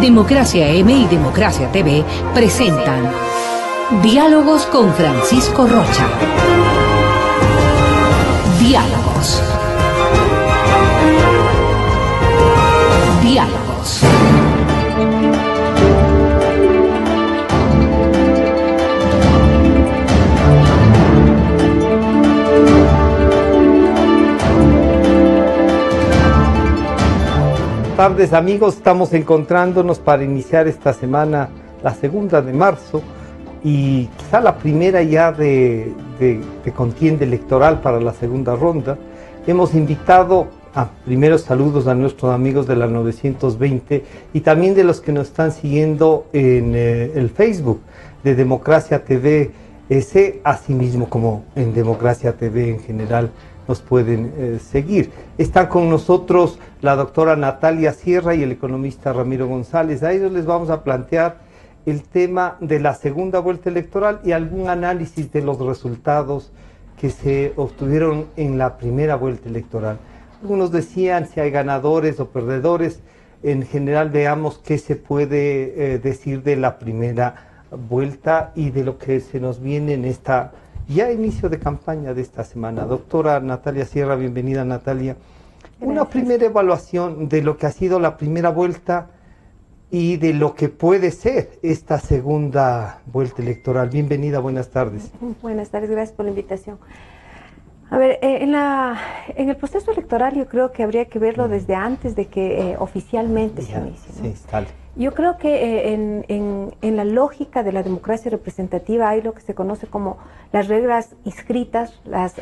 Democracia M y Democracia TV presentan Diálogos con Francisco Rocha. Diálogos. Diálogos. Buenas tardes amigos, estamos encontrándonos para iniciar esta semana, la segunda de marzo, y quizá la primera ya de contienda electoral para la segunda ronda. Hemos invitado a primeros saludos a nuestros amigos de la 920 y también de los que nos están siguiendo en el Facebook de Democracia TV, asimismo como en Democracia TV en general nos pueden seguir. Están con nosotros la doctora Natalia Sierra y el economista Ramiro González. A ellos les vamos a plantear el tema de la segunda vuelta electoral y algún análisis de los resultados que se obtuvieron en la primera vuelta electoral. Algunos decían si hay ganadores o perdedores. En general veamos qué se puede decir de la primera vuelta y de lo que se nos viene en esta ya inicio de campaña de esta semana. Doctora Natalia Sierra, bienvenida Natalia. Gracias. Una primera evaluación de lo que ha sido la primera vuelta y de lo que puede ser esta segunda vuelta electoral. Bienvenida, buenas tardes. Buenas tardes, gracias por la invitación. A ver, en el proceso electoral yo creo que habría que verlo desde antes de que oficialmente se inicie, ¿no? Sí, sale. Yo creo que en la lógica de la democracia representativa hay lo que se conoce como las reglas inscritas, las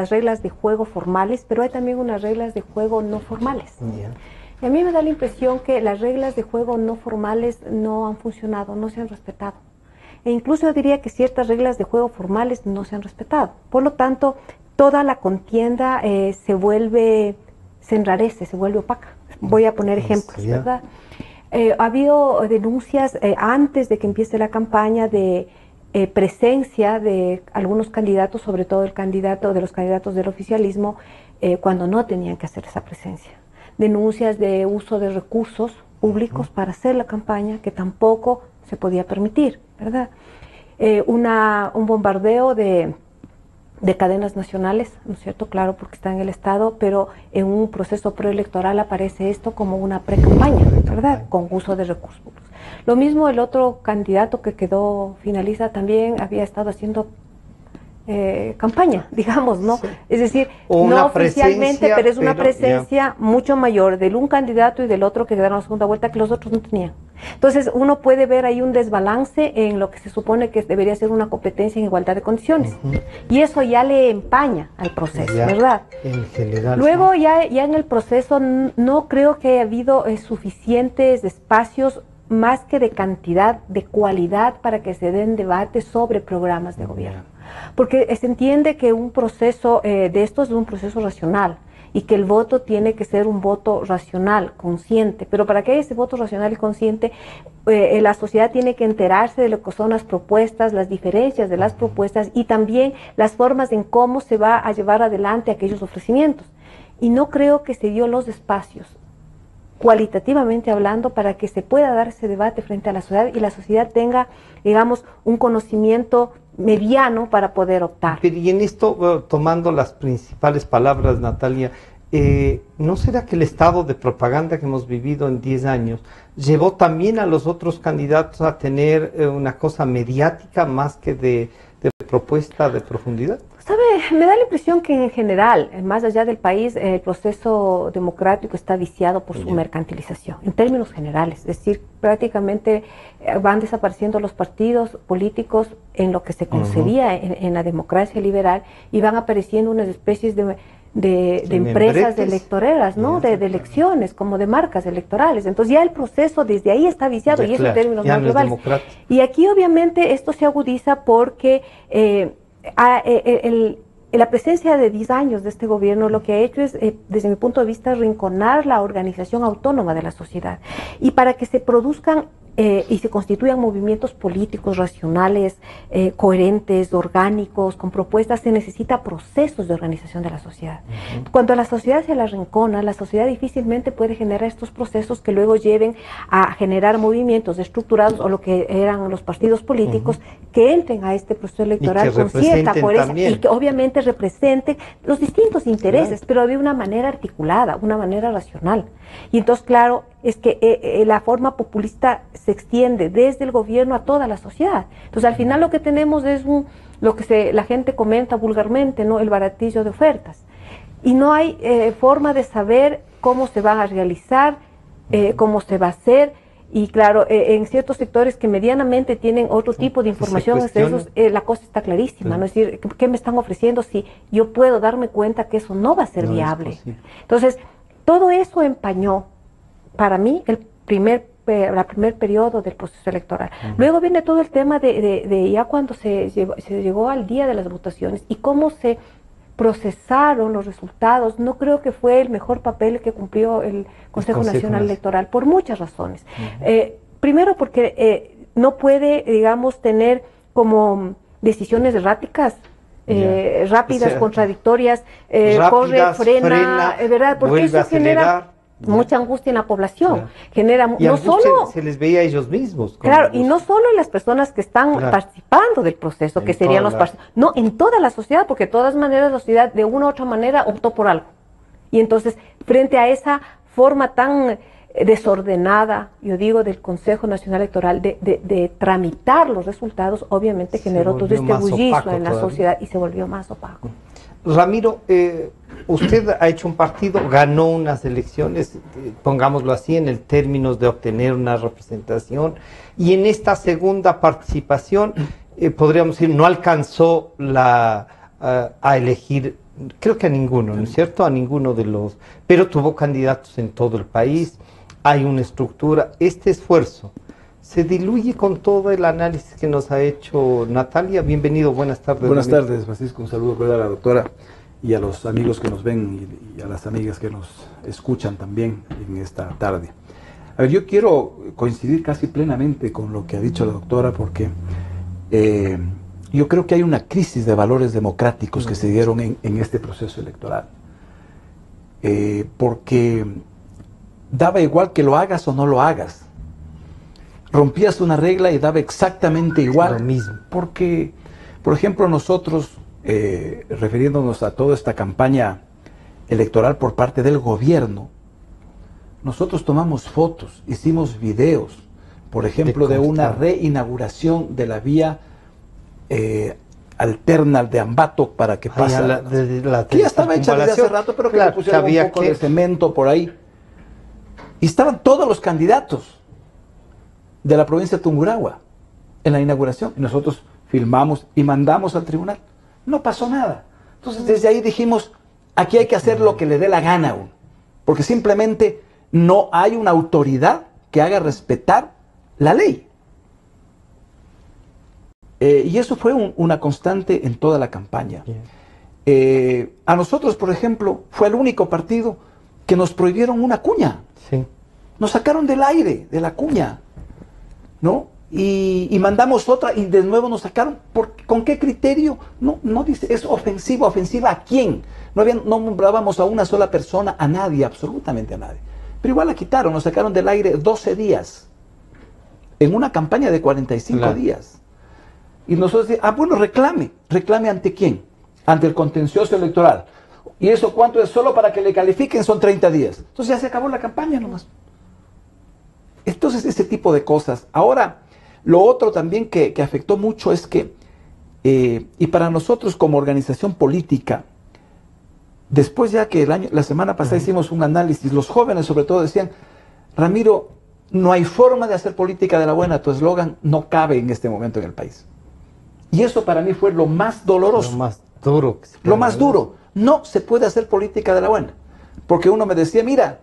reglas de juego formales, pero hay también unas reglas de juego no formales. Yeah. Y a mí me da la impresión que las reglas de juego no formales no han funcionado, no se han respetado. E incluso yo diría que ciertas reglas de juego formales no se han respetado. Por lo tanto, toda la contienda se enrarece, se vuelve opaca. Voy a poner ejemplos, ¿verdad? Ha habido denuncias antes de que empiece la campaña de presencia de algunos candidatos, sobre todo los candidatos del oficialismo, cuando no tenían que hacer esa presencia. Denuncias de uso de recursos públicos para hacer la campaña que tampoco se podía permitir, ¿verdad? Un bombardeo de cadenas nacionales, ¿no es cierto? Claro, porque está en el Estado, pero en un proceso preelectoral aparece esto como una pre-campaña, ¿verdad? Con uso de recursos públicos. Lo mismo el otro candidato que quedó finalista también había estado haciendo campaña, digamos, ¿no? Sí. Es decir, no oficialmente, pero es una presencia mucho mayor del un candidato y del otro que quedaron en la segunda vuelta que los otros no tenían. Entonces uno puede ver ahí un desbalance en lo que se supone que debería ser una competencia en igualdad de condiciones. Y eso ya le empaña al proceso, ¿verdad? En general. Luego ya en el proceso no creo que haya habido suficientes espacios más que de cantidad, de cualidad para que se den debates sobre programas de gobierno. Porque se entiende que un proceso de estos es un proceso racional y que el voto tiene que ser un voto racional, consciente, pero para que haya ese voto racional y consciente, la sociedad tiene que enterarse de lo que son las propuestas, las diferencias de las propuestas y también las formas en cómo se va a llevar adelante aquellos ofrecimientos. Y no creo que se dio los espacios, cualitativamente hablando, para que se pueda dar ese debate frente a la sociedad y la sociedad tenga, digamos, un conocimiento mediano para poder optar. Pero y en esto, tomando las principales palabras, Natalia, ¿no será que el estado de propaganda que hemos vivido en 10 años llevó también a los otros candidatos a tener una cosa mediática más que de propuesta de profundidad? ¿Sabe? Me da la impresión que en general, más allá del país, el proceso democrático está viciado por su mercantilización, en términos generales. Es decir, prácticamente van desapareciendo los partidos políticos en lo que se concebía en la democracia liberal y van apareciendo unas especies de empresas electoreras, ¿no? De elecciones, como de marcas electorales. Entonces ya el proceso desde ahí está viciado y eso en términos más globales. Y aquí obviamente esto se agudiza porque la presencia de 10 años de este gobierno lo que ha hecho es, desde mi punto de vista, rinconar la organización autónoma de la sociedad. Y para que se produzcan y se constituyan movimientos políticos racionales, coherentes, orgánicos, con propuestas, se necesita procesos de organización de la sociedad. Cuando la sociedad se la arrincona, la sociedad difícilmente puede generar estos procesos que luego lleven a generar movimientos estructurados o lo que eran los partidos políticos que entren a este proceso electoral con cierta coherencia y que obviamente representen los distintos intereses, pero de una manera articulada, una manera racional. Y entonces, claro, es que la forma populista se extiende desde el gobierno a toda la sociedad. Entonces, al final lo que tenemos es lo que la gente comenta vulgarmente, ¿no? El baratillo de ofertas. Y no hay forma de saber cómo se van a realizar, cómo se va a hacer. Y claro, en ciertos sectores que medianamente tienen otro tipo de información, la cosa está clarísima, ¿no? Es decir, ¿qué me están ofreciendo si yo puedo darme cuenta que eso no va a ser viable? Entonces, todo eso empañó, para mí, el primer periodo del proceso electoral. Luego viene todo el tema de ya cuando se llegó al día de las votaciones y cómo se procesaron los resultados. No creo que fue el mejor papel que cumplió el Consejo Nacional Electoral, por muchas razones. Primero porque no puede, digamos, tener como decisiones erráticas, rápidas, contradictorias, corre, frena, ¿verdad? Porque eso genera mucha angustia en la población. Genera y no solo se les veía a ellos mismos. Claro, y no solo en las personas que están participando del proceso, que serían los no, en toda la sociedad, porque de todas maneras la sociedad de una u otra manera optó por algo. Y entonces, frente a esa forma tan desordenada, yo digo, del Consejo Nacional Electoral de tramitar los resultados, obviamente generó todo este bullicio en la sociedad y se volvió más opaco. Ramiro, usted ha hecho un partido, ganó unas elecciones, pongámoslo así, en el términos de obtener una representación, y en esta segunda participación, podríamos decir, no alcanzó a elegir, creo que a ninguno, ¿no es cierto? A ninguno de los, pero tuvo candidatos en todo el país, hay una estructura. Este esfuerzo se diluye con todo el análisis que nos ha hecho Natalia. Bienvenido, buenas tardes. Buenas tardes, Francisco. Un saludo cordial a la doctora y a los amigos que nos ven y a las amigas que nos escuchan también en esta tarde. A ver, yo quiero coincidir casi plenamente con lo que ha dicho la doctora, porque yo creo que hay una crisis de valores democráticos que se dieron en este proceso electoral. Porque daba igual que lo hagas o no lo hagas. Rompías una regla y daba exactamente igual. Lo mismo. Porque, por ejemplo, nosotros, refiriéndonos a toda esta campaña electoral por parte del gobierno, nosotros tomamos fotos, hicimos videos, por ejemplo, de una reinauguración de la vía alterna de Ambato para que pase. Que ya estaba hecha desde hace rato, pero que le pusieron un poco de cemento por ahí. Y estaban todos los candidatos de la provincia de Tungurahua en la inauguración. Y nosotros filmamos y mandamos al tribunal. No pasó nada. Entonces desde ahí dijimos, aquí hay que hacer lo que le dé la gana a uno. Porque simplemente no hay una autoridad que haga respetar la ley. Y eso fue una constante en toda la campaña. A nosotros, por ejemplo, fue el único partido que nos prohibieron una cuña. Sí. Nos sacaron del aire, de la cuña, ¿no? Y mandamos otra y de nuevo nos sacaron. ¿Con qué criterio? No dice, es ofensiva. ¿Ofensiva a quién? No nombrábamos a una sola persona, a nadie, absolutamente a nadie. Pero igual la quitaron, nos sacaron del aire 12 días, en una campaña de 45 días. Y nosotros decimos, bueno, reclame ante quién, ante el contencioso electoral. ¿Y eso cuánto es? Solo para que le califiquen son 30 días. Entonces ya se acabó la campaña nomás. Entonces ese tipo de cosas. Ahora, lo otro también que afectó mucho es que, y para nosotros como organización política, después ya que la semana pasada hicimos un análisis, los jóvenes sobre todo decían, Ramiro, no hay forma de hacer política de la buena, tu eslogan no cabe en este momento en el país. Y eso para mí fue lo más doloroso. Lo más duro. Lo más duro. No se puede hacer política de la buena. Porque uno me decía, mira,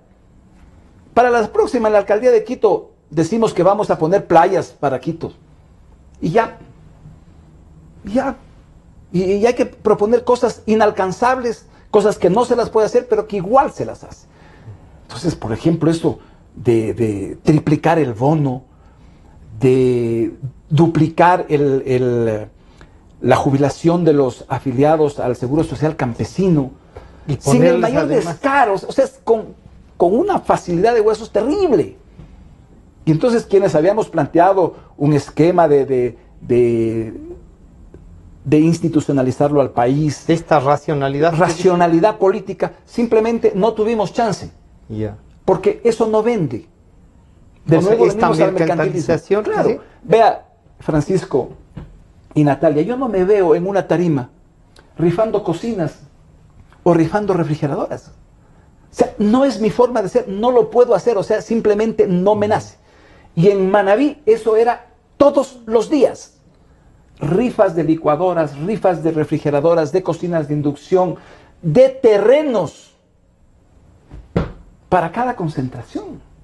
para la próxima en la alcaldía de Quito decimos que vamos a poner playas para Quito. Y ya. Y hay que proponer cosas inalcanzables, cosas que no se las puede hacer, pero que igual se las hace. Entonces, por ejemplo, eso de triplicar el bono, de duplicar la jubilación de los afiliados al Seguro Social Campesino, y sin el mayor descaro, o sea, con una facilidad de huesos terrible. Y entonces quienes habíamos planteado un esquema de institucionalizarlo al país, esta racionalidad política, simplemente no tuvimos chance, porque eso no vende. De nuevo venimos al mercantilización. Claro. ¿Sí? Vea, Francisco y Natalia, yo no me veo en una tarima rifando cocinas o rifando refrigeradoras. O sea, no es mi forma de ser, no lo puedo hacer, o sea, simplemente no me nace. Y en Manabí eso era todos los días. Rifas de licuadoras, rifas de refrigeradoras, de cocinas de inducción, de terrenos para cada concentración.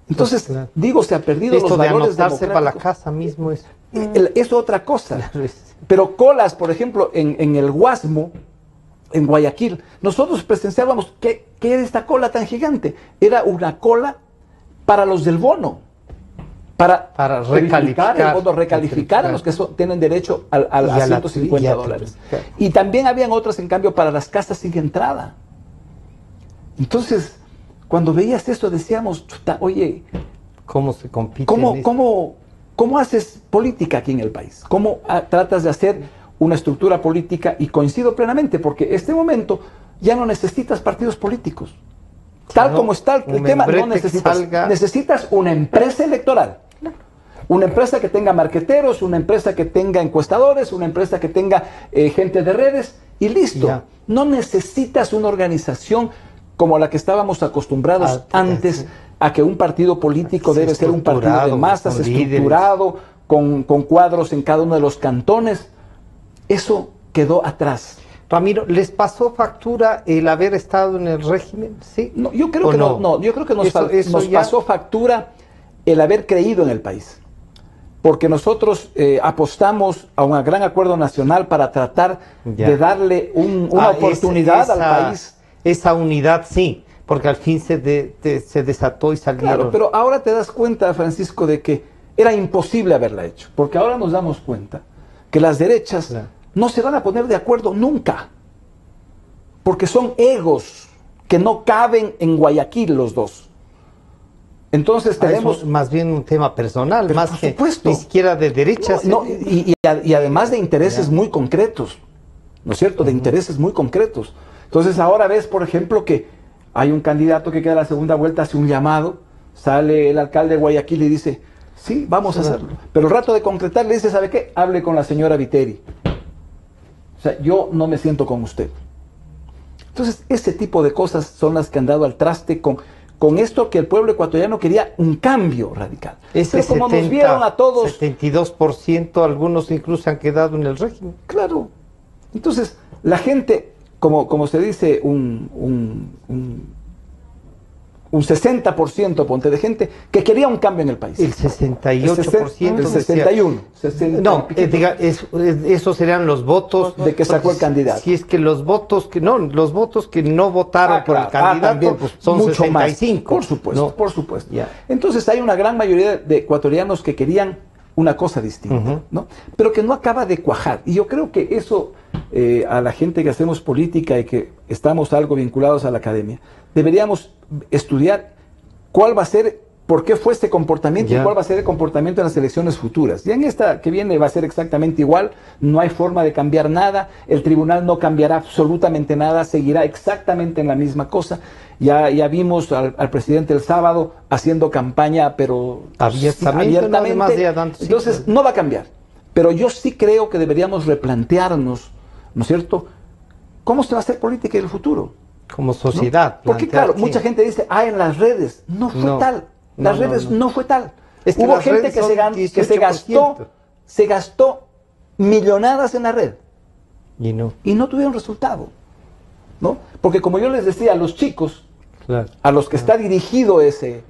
Entonces, claro, digo, se ha perdido esto los valores de anotarse para la casa mismo es otra cosa. Pero colas, por ejemplo, en el Guasmo, en Guayaquil, nosotros presenciábamos, ¿qué era esta cola tan gigante? Era una cola para los del bono, para recalificar el bono, recalificar a los que tienen derecho a $150. Y también habían otras, en cambio, para las casas sin entrada. Entonces, cuando veías esto decíamos, chuta, oye, ¿cómo se compite? ¿Cómo haces política aquí en el país? ¿Cómo tratas de hacer una estructura política? Y coincido plenamente, porque en este momento ya no necesitas partidos políticos. Tal como está el tema, no necesitas. Necesitas una empresa electoral. Una empresa que tenga marqueteros, una empresa que tenga encuestadores, una empresa que tenga gente de redes, y listo. Ya. No necesitas una organización como la que estábamos acostumbrados antes, a que un partido político debe ser un partido de masas, estructurado, con cuadros en cada uno de los cantones. Eso quedó atrás. Ramiro, ¿les pasó factura el haber estado en el régimen? ¿Sí? No, yo creo que no. Yo creo que nos pasó factura el haber creído en el país. Porque nosotros apostamos a un gran acuerdo nacional para tratar de darle una oportunidad al país. Esa unidad sí, porque al fin se desató y salieron. Claro, pero ahora te das cuenta, Francisco, de que era imposible haberla hecho, porque ahora nos damos cuenta que las derechas no se van a poner de acuerdo nunca, porque son egos que no caben en Guayaquil los dos. Entonces tenemos más bien un tema personal, más que ni siquiera de derechas. Y además de intereses muy concretos, ¿no es cierto? De intereses muy concretos. Entonces ahora ves, por ejemplo, que hay un candidato que queda a la segunda vuelta, hace un llamado, sale el alcalde de Guayaquil y dice, sí, vamos a hacerlo. Pero el rato de concretar le dice, ¿sabe qué? Hable con la señora Viteri. O sea, yo no me siento con usted. Entonces, ese tipo de cosas son las que han dado al traste con esto que el pueblo ecuatoriano quería un cambio radical. Pero como nos vieron a todos... 72%, algunos incluso han quedado en el régimen. Claro. Entonces, la gente... Como se dice, un 60%, ponte, de gente que quería un cambio en el país. El 68%. El 61%. No, esos serían los votos de que sacó el candidato. Si es que los votos que no votaron por el candidato también, pues, son mucho 65. Más. Por supuesto. Entonces hay una gran mayoría de ecuatorianos que querían una cosa distinta, ¿no? Pero que no acaba de cuajar. Y yo creo que eso, a la gente que hacemos política y que estamos algo vinculados a la academia, deberíamos estudiar cuál va a ser, por qué fue este comportamiento y cuál va a ser el comportamiento en las elecciones futuras. Ya en esta que viene va a ser exactamente igual, no hay forma de cambiar nada, el tribunal no cambiará absolutamente nada, seguirá exactamente en la misma cosa. Ya vimos al presidente el sábado haciendo campaña, pero abiertamente. Entonces, no va a cambiar. Pero yo sí creo que deberíamos replantearnos, ¿no es cierto?, cómo se va a hacer política en el futuro. Como sociedad. ¿No? Porque claro, mucha gente dice, en las redes, no fue tal. Las redes no fue tal. Es que hubo gente que se gastó millonadas en la red. Y no tuvieron resultado, ¿no? Porque como yo les decía a los chicos, a los que está dirigido ese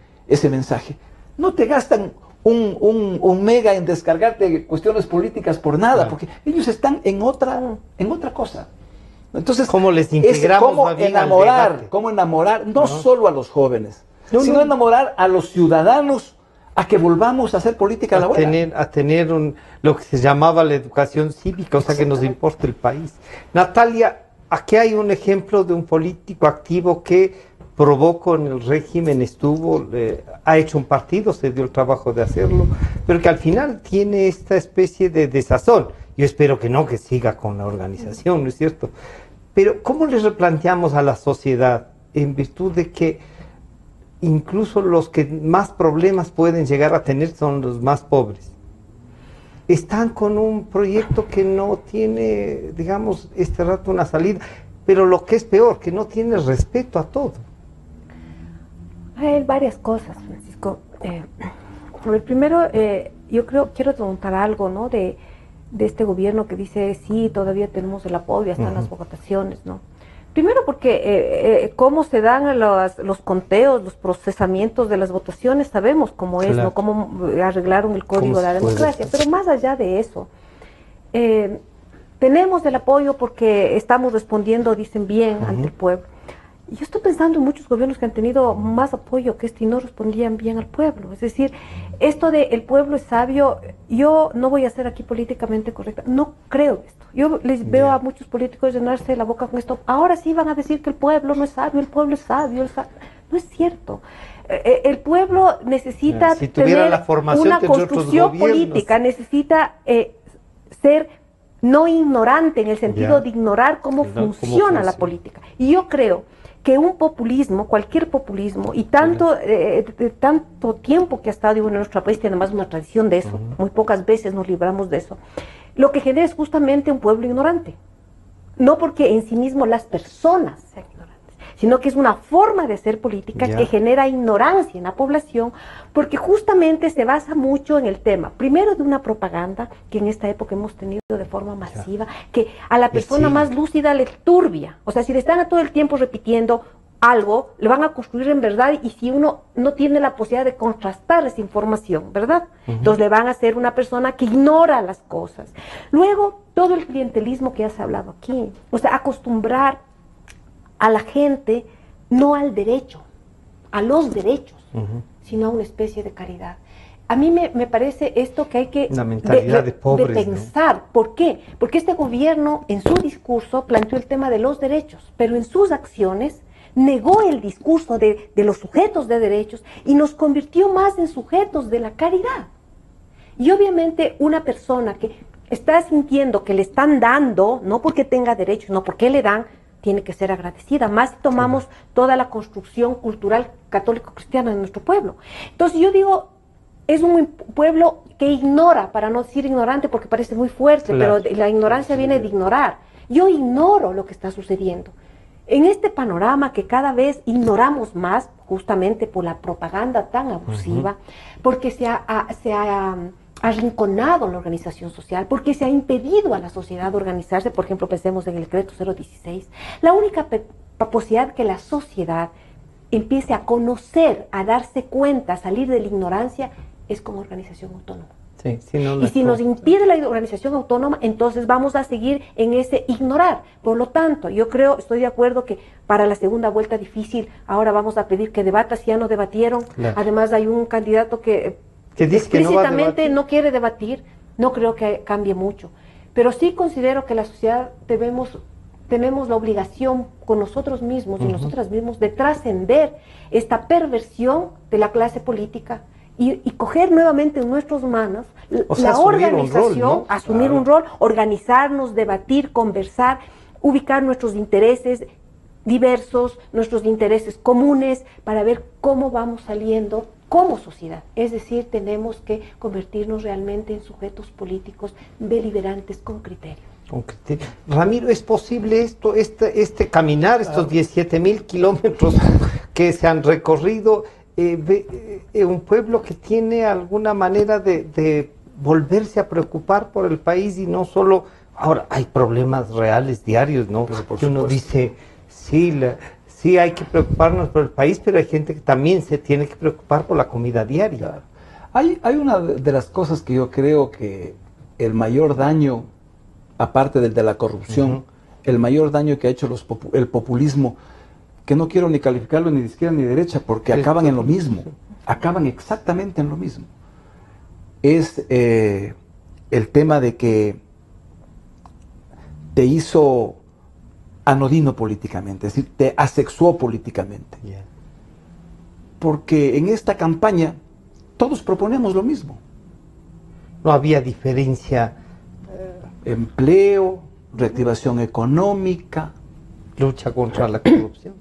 mensaje, no te gastan un mega en descargarte cuestiones políticas por nada, porque ellos están en otra cosa. Entonces, ¿cómo les integramos? ¿Cómo enamorar no solo a los jóvenes, sino enamorar a los ciudadanos a que volvamos a hacer política a la buena. A tener lo que se llamaba la educación cívica, o sea, que nos importa el país. Natalia, aquí hay un ejemplo de un político activo que probó con el régimen, ha hecho un partido, se dio el trabajo de hacerlo, pero que al final tiene esta especie de desazón. Yo espero que no, que siga con la organización, ¿no es cierto? Pero ¿cómo le replanteamos a la sociedad en virtud de que incluso los que más problemas pueden llegar a tener son los más pobres? Están con un proyecto que no tiene, digamos, este rato una salida, pero lo que es peor, que no tiene respeto a todo. Hay varias cosas, Francisco. Primero, yo quiero preguntar algo, ¿no? De este gobierno que dice, sí, todavía tenemos el apoyo, ya están las votaciones, ¿no? Primero porque cómo se dan los conteos, los procesamientos de las votaciones, sabemos cómo es, ¿no? Cómo arreglaron el código de la democracia. Pero más allá de eso, tenemos el apoyo porque estamos respondiendo, dicen bien, ante el pueblo. Y yo estoy pensando en muchos gobiernos que han tenido más apoyo que este y no respondían bien al pueblo. Es decir, esto de el pueblo es sabio, yo no voy a ser aquí políticamente correcta, no creo esto. Yo les veo a muchos políticos llenarse la boca con esto. Ahora sí van a decir que el pueblo no es sabio, el pueblo es sabio. No es cierto. El pueblo necesita tener una construcción política, necesita ser no ignorante en el sentido de ignorar cómo funciona la política. Y yo creo que un populismo, cualquier populismo, y tanto tiempo que ha estado en nuestro país, tiene además una tradición de eso, muy pocas veces nos libramos de eso, lo que genera es justamente un pueblo ignorante. No porque en sí mismo las personas sean ignorantes, sino que es una forma de hacer política que genera ignorancia en la población, porque justamente se basa mucho en el tema, primero de una propaganda que en esta época hemos tenido de forma masiva, que a la persona más lúcida le turbia. O sea, si le están a todo el tiempo repitiendo algo, le van a construir en verdad, y si uno no tiene la posibilidad de contrastar esa información, ¿verdad? Entonces le van a hacer una persona que ignora las cosas. Luego, todo el clientelismo que ya se ha hablado aquí, o sea, acostumbrar a la gente no al derecho, a los derechos, sino a una especie de caridad. A mí me parece esto que hay que una mentalidad de pobres, de pensar. ¿No? ¿Por qué? Porque este gobierno en su discurso planteó el tema de los derechos, pero en sus acciones negó el discurso de los sujetos de derechos y nos convirtió más en sujetos de la caridad. Y obviamente una persona que está sintiendo que le están dando, no porque tenga derechos, no porque le dan, tiene que ser agradecida, más si tomamos toda la construcción cultural católico-cristiana de nuestro pueblo. Entonces yo digo, es un pueblo que ignora, para no decir ignorante porque parece muy fuerte, pero la ignorancia viene de ignorar. Yo ignoro lo que está sucediendo. En este panorama que cada vez ignoramos más, justamente por la propaganda tan abusiva, porque se ha arrinconado la organización social, porque se ha impedido a la sociedad organizarse. Por ejemplo, pensemos en el decreto 016. La única posibilidad que la sociedad empiece a conocer, a darse cuenta, a salir de la ignorancia, es como organización autónoma. Sí, y si nos impide la organización autónoma, entonces vamos a seguir en ese ignorar. Por lo tanto, yo estoy de acuerdo que para la segunda vuelta difícil, ahora vamos a pedir que debata si ya no debatieron. Además hay un candidato que dice explícitamente no quiere debatir. No creo que cambie mucho. Pero sí considero que la sociedad tenemos la obligación con nosotros mismos y nosotras mismos de trascender esta perversión de la clase política y coger nuevamente en nuestras manos la organización, asumir un rol, organizarnos, debatir, conversar, ubicar nuestros intereses diversos, nuestros intereses comunes, para ver cómo vamos saliendo como sociedad. Es decir, tenemos que convertirnos realmente en sujetos políticos deliberantes con criterio. Ramiro, ¿es posible este caminar, estos 17.000 kilómetros que se han recorrido, un pueblo que tiene alguna manera de volverse a preocupar por el país y no solo... Ahora, hay problemas reales, diarios, ¿no? Que uno dice, sí hay que preocuparnos por el país, pero hay gente que también se tiene que preocupar por la comida diaria. Claro. Hay una de las cosas que yo creo que el mayor daño, aparte del de la corrupción, el mayor daño que ha hecho el populismo, que no quiero ni calificarlo ni de izquierda ni de derecha, porque acaban en lo mismo. acaban exactamente en lo mismo. Es el tema de que te hizo anodino políticamente, es decir, te asexuó políticamente. Yeah. Porque en esta campaña todos proponemos lo mismo. No había diferencia. Empleo, reactivación económica, lucha contra la corrupción.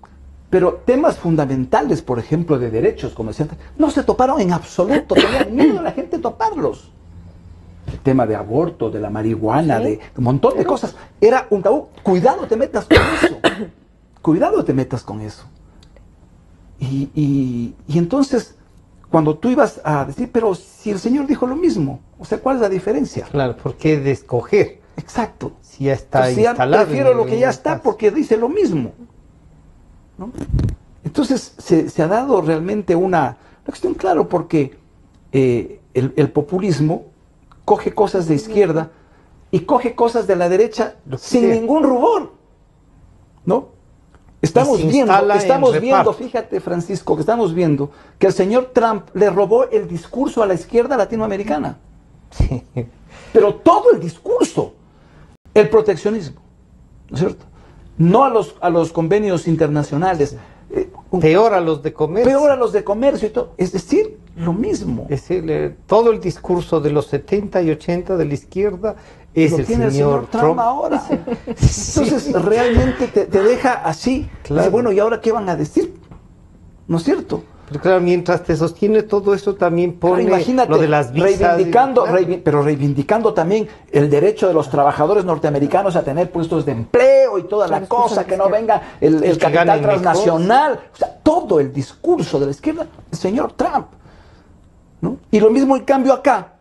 Pero temas fundamentales, por ejemplo, de derechos, como decía, no se toparon en absoluto, tenían miedo a la gente toparlos. El tema de aborto, de la marihuana, ¿sí? De un montón de cosas. Era un tabú. Cuidado te metas con eso. Cuidado te metas con eso. Y entonces, cuando tú ibas a decir, pero si el Señor dijo lo mismo, o sea, ¿cuál es la diferencia? Claro, ¿por qué de escoger? Exacto. Si ya está instalado. Prefiero lo que ya está porque dice lo mismo, ¿no? Entonces, se ha dado realmente una cuestión, claro, porque el populismo coge cosas de izquierda y coge cosas de la derecha sin ningún rubor, ¿no? Estamos viendo, fíjate, Francisco, que estamos viendo que el señor Trump le robó el discurso a la izquierda latinoamericana. Sí. Pero todo el discurso, el proteccionismo, ¿no es cierto? No a los convenios internacionales. Peor a los de comercio. Peor a los de comercio y todo. Es decir, lo mismo. Es decir, todo el discurso de los 70 y 80 de la izquierda es el señor Trump ahora. Entonces, sí, realmente te deja así. Claro. Dice, bueno, ¿y ahora qué van a decir? ¿No es cierto? Pero claro, mientras te sostiene todo eso también pone imagínate, lo de las visas. Pero reivindicando también el derecho de los trabajadores norteamericanos a tener puestos de empleo y toda la cosa, que no venga el capital transnacional. O sea, todo el discurso de la izquierda, el señor Trump, ¿no? Y lo mismo en cambio acá,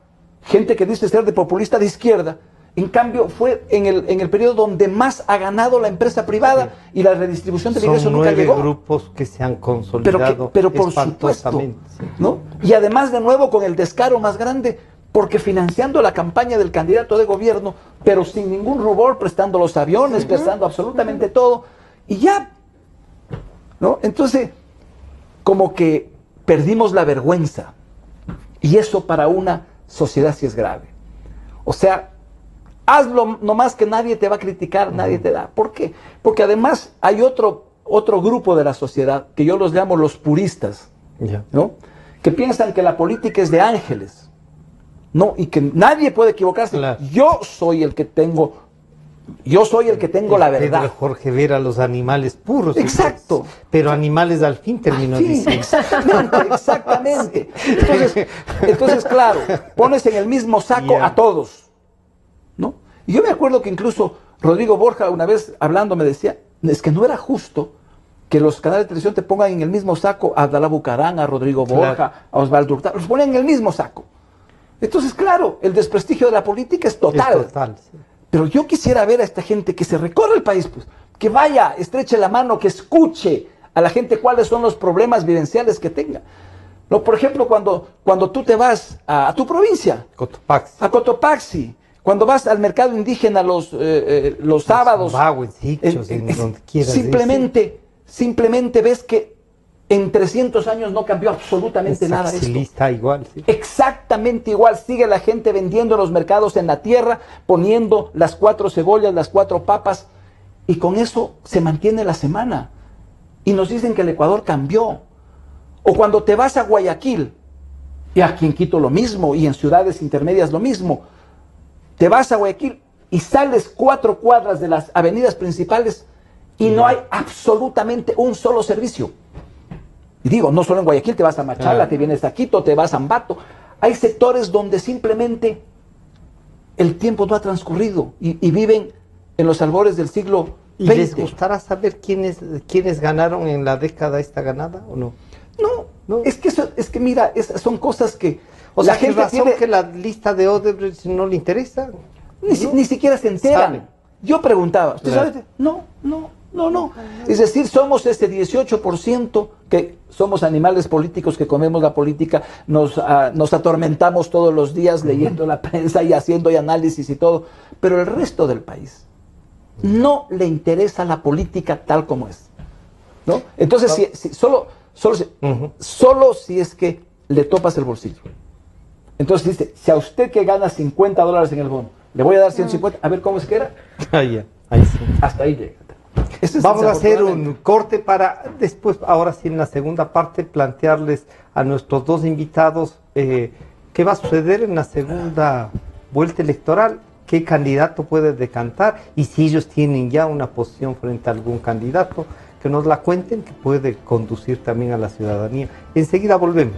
gente que dice ser de populista de izquierda, en cambio fue en el periodo donde más ha ganado la empresa privada, sí, y la redistribución del ingreso nunca llegó. Son 9 grupos que se han consolidado pero por supuesto, sí, ¿no? Y además de nuevo con el descaro más grande, porque financiando la campaña del candidato de gobierno, pero sin ningún rubor, prestando los aviones, prestando absolutamente todo, y ya, ¿no? Entonces, como que perdimos la vergüenza, y eso para una sociedad sí es grave. O sea, hazlo nomás que nadie te va a criticar, nadie te da. ¿Por qué? Porque además hay otro grupo de la sociedad, que yo los llamo los puristas, ¿no? Que piensan que la política es de ángeles, ¿no? Y que nadie puede equivocarse. Claro. Yo soy el que tengo la verdad. Pedro Jorge ver a los animales puros. Exacto. Pero animales al fin terminó diciendo. Exactamente. Entonces, claro, pones en el mismo saco a todos, ¿no? Y yo me acuerdo que incluso Rodrigo Borja una vez hablando me decía, es que no era justo que los canales de televisión te pongan en el mismo saco a Abdalá Bucarán, a Rodrigo Borja, claro, a Osvaldo Hurtado, los ponen en el mismo saco. Entonces, claro, el desprestigio de la política es total. Sí. Pero yo quisiera ver a esta gente que se recorre el país, pues, que vaya, estreche la mano, que escuche a la gente cuáles son los problemas vivenciales que tenga. No, por ejemplo, cuando tú te vas a tu provincia, a Cotopaxi, cuando vas al mercado indígena los sábados, donde quieras, simplemente ves que en 300 años no cambió absolutamente nada esto. Está igual, sí. Exactamente igual, sigue la gente vendiendo en los mercados en la tierra, poniendo las 4 cebollas, las 4 papas, y con eso se mantiene la semana. Y nos dicen que el Ecuador cambió. O cuando te vas a Guayaquil, y aquí en Quito lo mismo, y en ciudades intermedias lo mismo, te vas a Guayaquil y sales 4 cuadras de las avenidas principales y no hay absolutamente un solo servicio. Y digo, no solo en Guayaquil, te vas a Machala, te vienes a Quito, te vas a Ambato. Hay sectores donde simplemente el tiempo no ha transcurrido y viven en los albores del siglo XX. ¿Y les gustará saber quiénes ganaron en la década esta ganada o no? No. Es que mira, son cosas que... O sea, ¿qué razón que la lista de Odebrecht no le interesa? Ni siquiera se enteran. Yo preguntaba, ¿usted sabe? No. Es decir, somos ese 18% que somos animales políticos que comemos la política, nos atormentamos todos los días leyendo la prensa y haciendo análisis y todo, pero el resto del país no le interesa la política tal como es, ¿no? Entonces, solo si es que le topas el bolsillo. Entonces dice, si a usted que gana $50 en el bono, le voy a dar 150, a ver cómo se queda. Ahí sí. Hasta ahí llega. Vamos a hacer un corte para después, ahora sí en la segunda parte, plantearles a nuestros dos invitados qué va a suceder en la segunda vuelta electoral, qué candidato puede decantar y si ellos tienen ya una posición frente a algún candidato, que nos la cuenten, que puede conducir también a la ciudadanía. Enseguida volvemos.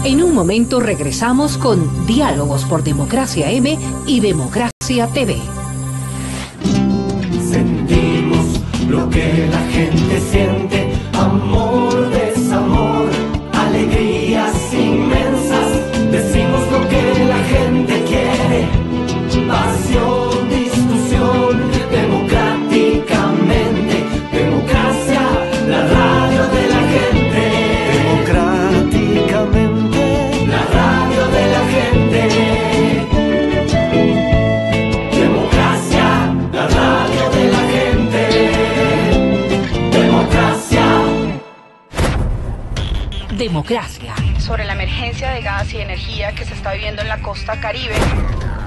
En un momento regresamos con Diálogos por Democracia M y Democracia TV. Sentimos lo que la gente siente, amor, desamor, alegrías inmensas. Decimos lo que la gente quiere, pasión, discusión, democráticamente. Democracia, la radio de la gente. Democráticamente, la radio de la gente. Democracia, la radio de la gente. Democracia. Democracia. Sobre la emergencia de gas y energía que se está viviendo en la costa Caribe.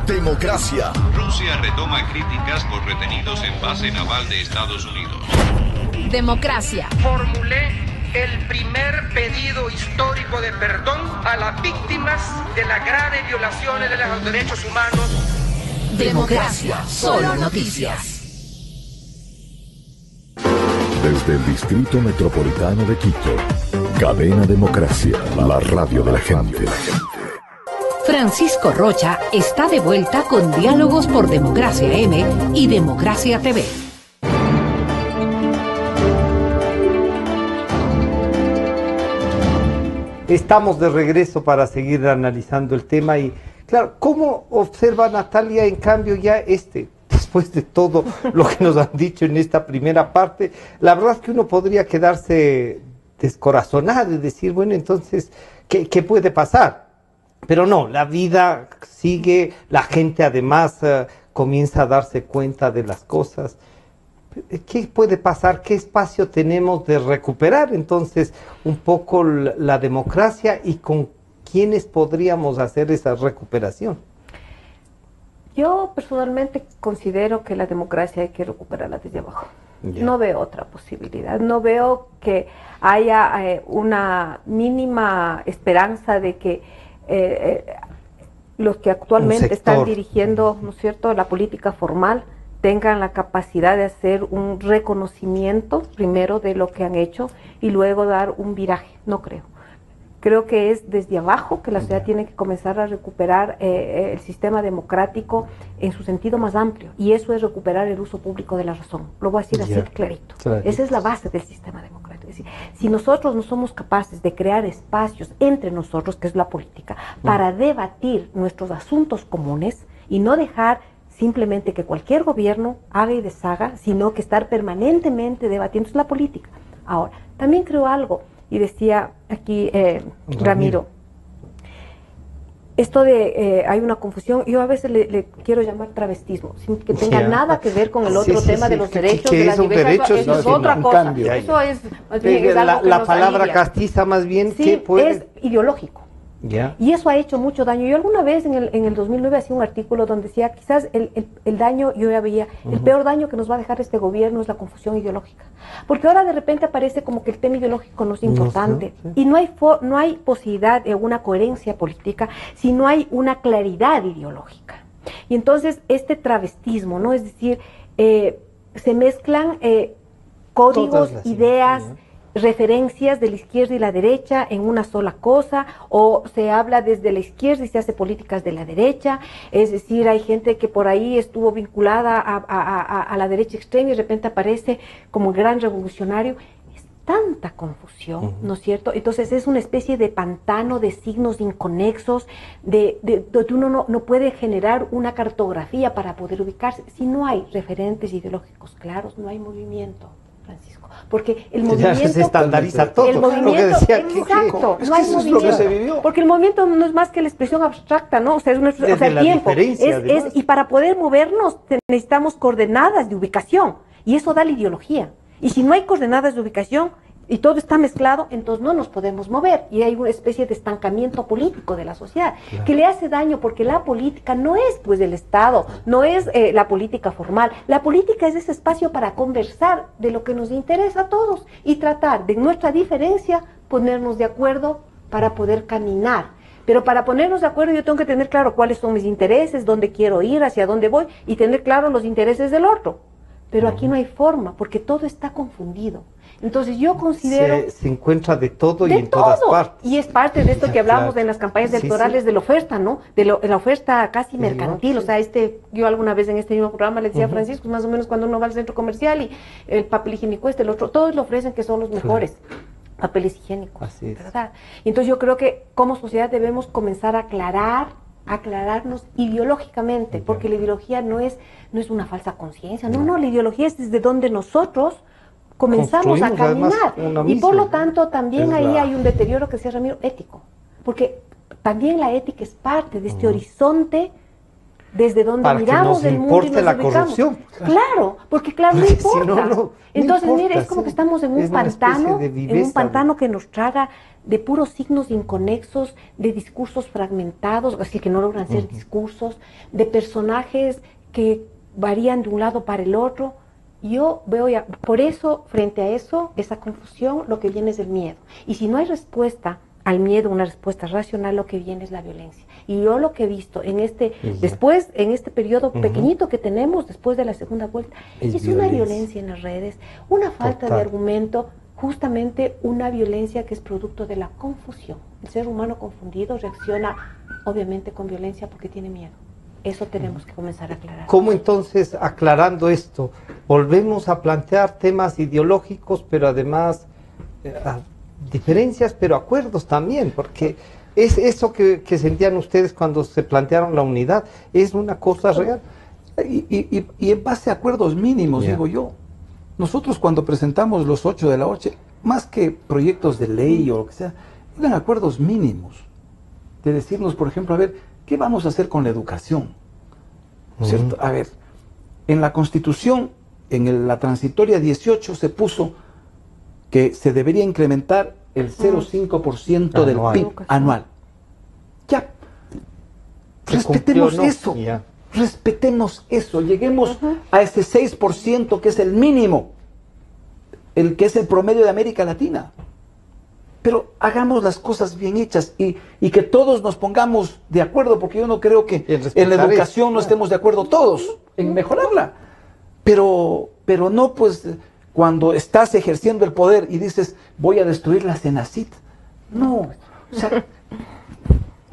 Democracia. Rusia retoma críticas por retenidos en base naval de Estados Unidos. Democracia. Formulé el primer pedido histórico de perdón a las víctimas de las graves violaciones de los derechos humanos. Democracia. Solo noticias. Desde el Distrito Metropolitano de Quito, Cadena Democracia, la radio de la gente. Francisco Rocha está de vuelta con Diálogos por Democracia M y Democracia TV. Estamos de regreso para seguir analizando el tema y, claro, ¿cómo observa Natalia, en cambio, ya después de todo lo que nos han dicho en esta primera parte? La verdad es que uno podría quedarse descorazonado y decir, bueno, entonces, ¿qué puede pasar? Pero no, la vida sigue, la gente además comienza a darse cuenta de las cosas. ¿Qué puede pasar? ¿Qué espacio tenemos de recuperar entonces un poco la democracia y con quiénes podríamos hacer esa recuperación? Yo personalmente considero que la democracia hay que recuperarla desde abajo. Yeah. No veo otra posibilidad. No veo que haya una mínima esperanza de que los que actualmente están dirigiendo, ¿no es cierto?, la política formal, tengan la capacidad de hacer un reconocimiento primero de lo que han hecho y luego dar un viraje. No creo. Creo que es desde abajo que la sociedad tiene que comenzar a recuperar el sistema democrático en su sentido más amplio, y eso es recuperar el uso público de la razón. Lo voy a decir así clarito. Esa es la base del sistema democrático. Es decir, si nosotros no somos capaces de crear espacios entre nosotros, que es la política, para debatir nuestros asuntos comunes y no dejar simplemente que cualquier gobierno haga y deshaga, sino que estar permanentemente debatiendo, es la política. Ahora, también creo algo, y decía aquí Ramiro, esto de hay una confusión, yo a veces le quiero llamar travestismo, sin que tenga nada que ver con el otro tema de los derechos, de las diversas, eso es otra cosa, eso es más bien la palabra castiza más bien, sí, es ideológico. Y eso ha hecho mucho daño. Yo alguna vez en el 2009 hacía un artículo donde decía, quizás el daño, yo ya veía, el peor daño que nos va a dejar este gobierno es la confusión ideológica. Porque ahora de repente aparece como que el tema ideológico no es importante. Y no hay posibilidad de una coherencia política si no hay una claridad ideológica. Y entonces este travestismo, ¿no? Es decir, se mezclan códigos, ideas, referencias de la izquierda y la derecha en una sola cosa, o se habla desde la izquierda y se hace políticas de la derecha, es decir, hay gente que por ahí estuvo vinculada a la derecha extrema y de repente aparece como gran revolucionario. Es tanta confusión, ¿no es cierto? Entonces es una especie de pantano de signos inconexos, donde uno no puede generar una cartografía para poder ubicarse. Si no hay referentes ideológicos claros, no hay movimiento, Francisco. Porque el movimiento se estandariza todo. El movimiento, exacto, no hay movimiento. Es lo que se vivió. Porque el movimiento no es más que la expresión abstracta, ¿no? O sea, es el tiempo. Y para poder movernos necesitamos coordenadas de ubicación. Y eso da la ideología. Y si no hay coordenadas de ubicación, y todo está mezclado, entonces no nos podemos mover y hay una especie de estancamiento político de la sociedad que le hace daño, porque la política no es pues del Estado, no es la política formal, la política es ese espacio para conversar de lo que nos interesa a todos y tratar de nuestra diferencia ponernos de acuerdo para poder caminar. Pero para ponernos de acuerdo yo tengo que tener claro cuáles son mis intereses, dónde quiero ir, hacia dónde voy y tener claro los intereses del otro. Pero aquí no hay forma, porque todo está confundido. Entonces yo considero... Se encuentra de todo y en todas partes. Y es parte de esto que hablamos en las campañas electorales de la oferta, ¿no? De la oferta casi mercantil. O sea, yo alguna vez en este mismo programa le decía a Francisco, más o menos cuando uno va al centro comercial y el papel higiénico el otro, todos le ofrecen que son los mejores papeles higiénicos. Así es. ¿Verdad? Y entonces yo creo que como sociedad debemos comenzar a aclararnos ideológicamente, porque la ideología no es una falsa conciencia, no, la ideología es desde donde nosotros comenzamos a caminar, y por lo tanto también ahí hay un deterioro que decía Ramiro, ético, porque también la ética es parte de este horizonte desde donde para miramos el mundo y nos la ubicamos. Corrupción. Claro, porque claro, no importa. Si no entonces, importa, mire, es como que estamos en un pantano que nos traga de puros signos inconexos, de discursos fragmentados, así que no logran ser discursos, de personajes que varían de un lado para el otro. Yo veo por eso, frente a eso, esa confusión, lo que viene es el miedo. Y si no hay respuesta al miedo, una respuesta racional, lo que viene es la violencia. Y yo lo que he visto en este periodo pequeñito que tenemos después de la segunda vuelta, es una violencia en las redes, una falta de argumento, justamente una violencia que es producto de la confusión. El ser humano confundido reacciona obviamente con violencia porque tiene miedo. Eso tenemos que comenzar a aclarar. ¿Cómo entonces, aclarando esto, volvemos a plantear temas ideológicos, pero además diferencias, pero acuerdos también? Porque es eso que sentían ustedes cuando se plantearon la unidad, es una cosa real. Y en base a acuerdos mínimos, digo yo. Nosotros cuando presentamos los 8 de la 8, más que proyectos de ley o lo que sea, eran acuerdos mínimos. De decirnos, por ejemplo, a ver, ¿qué vamos a hacer con la educación? ¿Cierto? A ver, en la Constitución, en la transitoria 18, se puso que se debería incrementar el 0,5% del PIB anual. Ya, respetemos eso. Respetemos eso, lleguemos a ese 6% que es el mínimo, el que es el promedio de América Latina. Pero hagamos las cosas bien hechas y que todos nos pongamos de acuerdo, porque yo no creo que en la educación no estemos de acuerdo todos en mejorarla. Pero no pues cuando estás ejerciendo el poder y dices voy a destruir la Cenacit. No, o sea,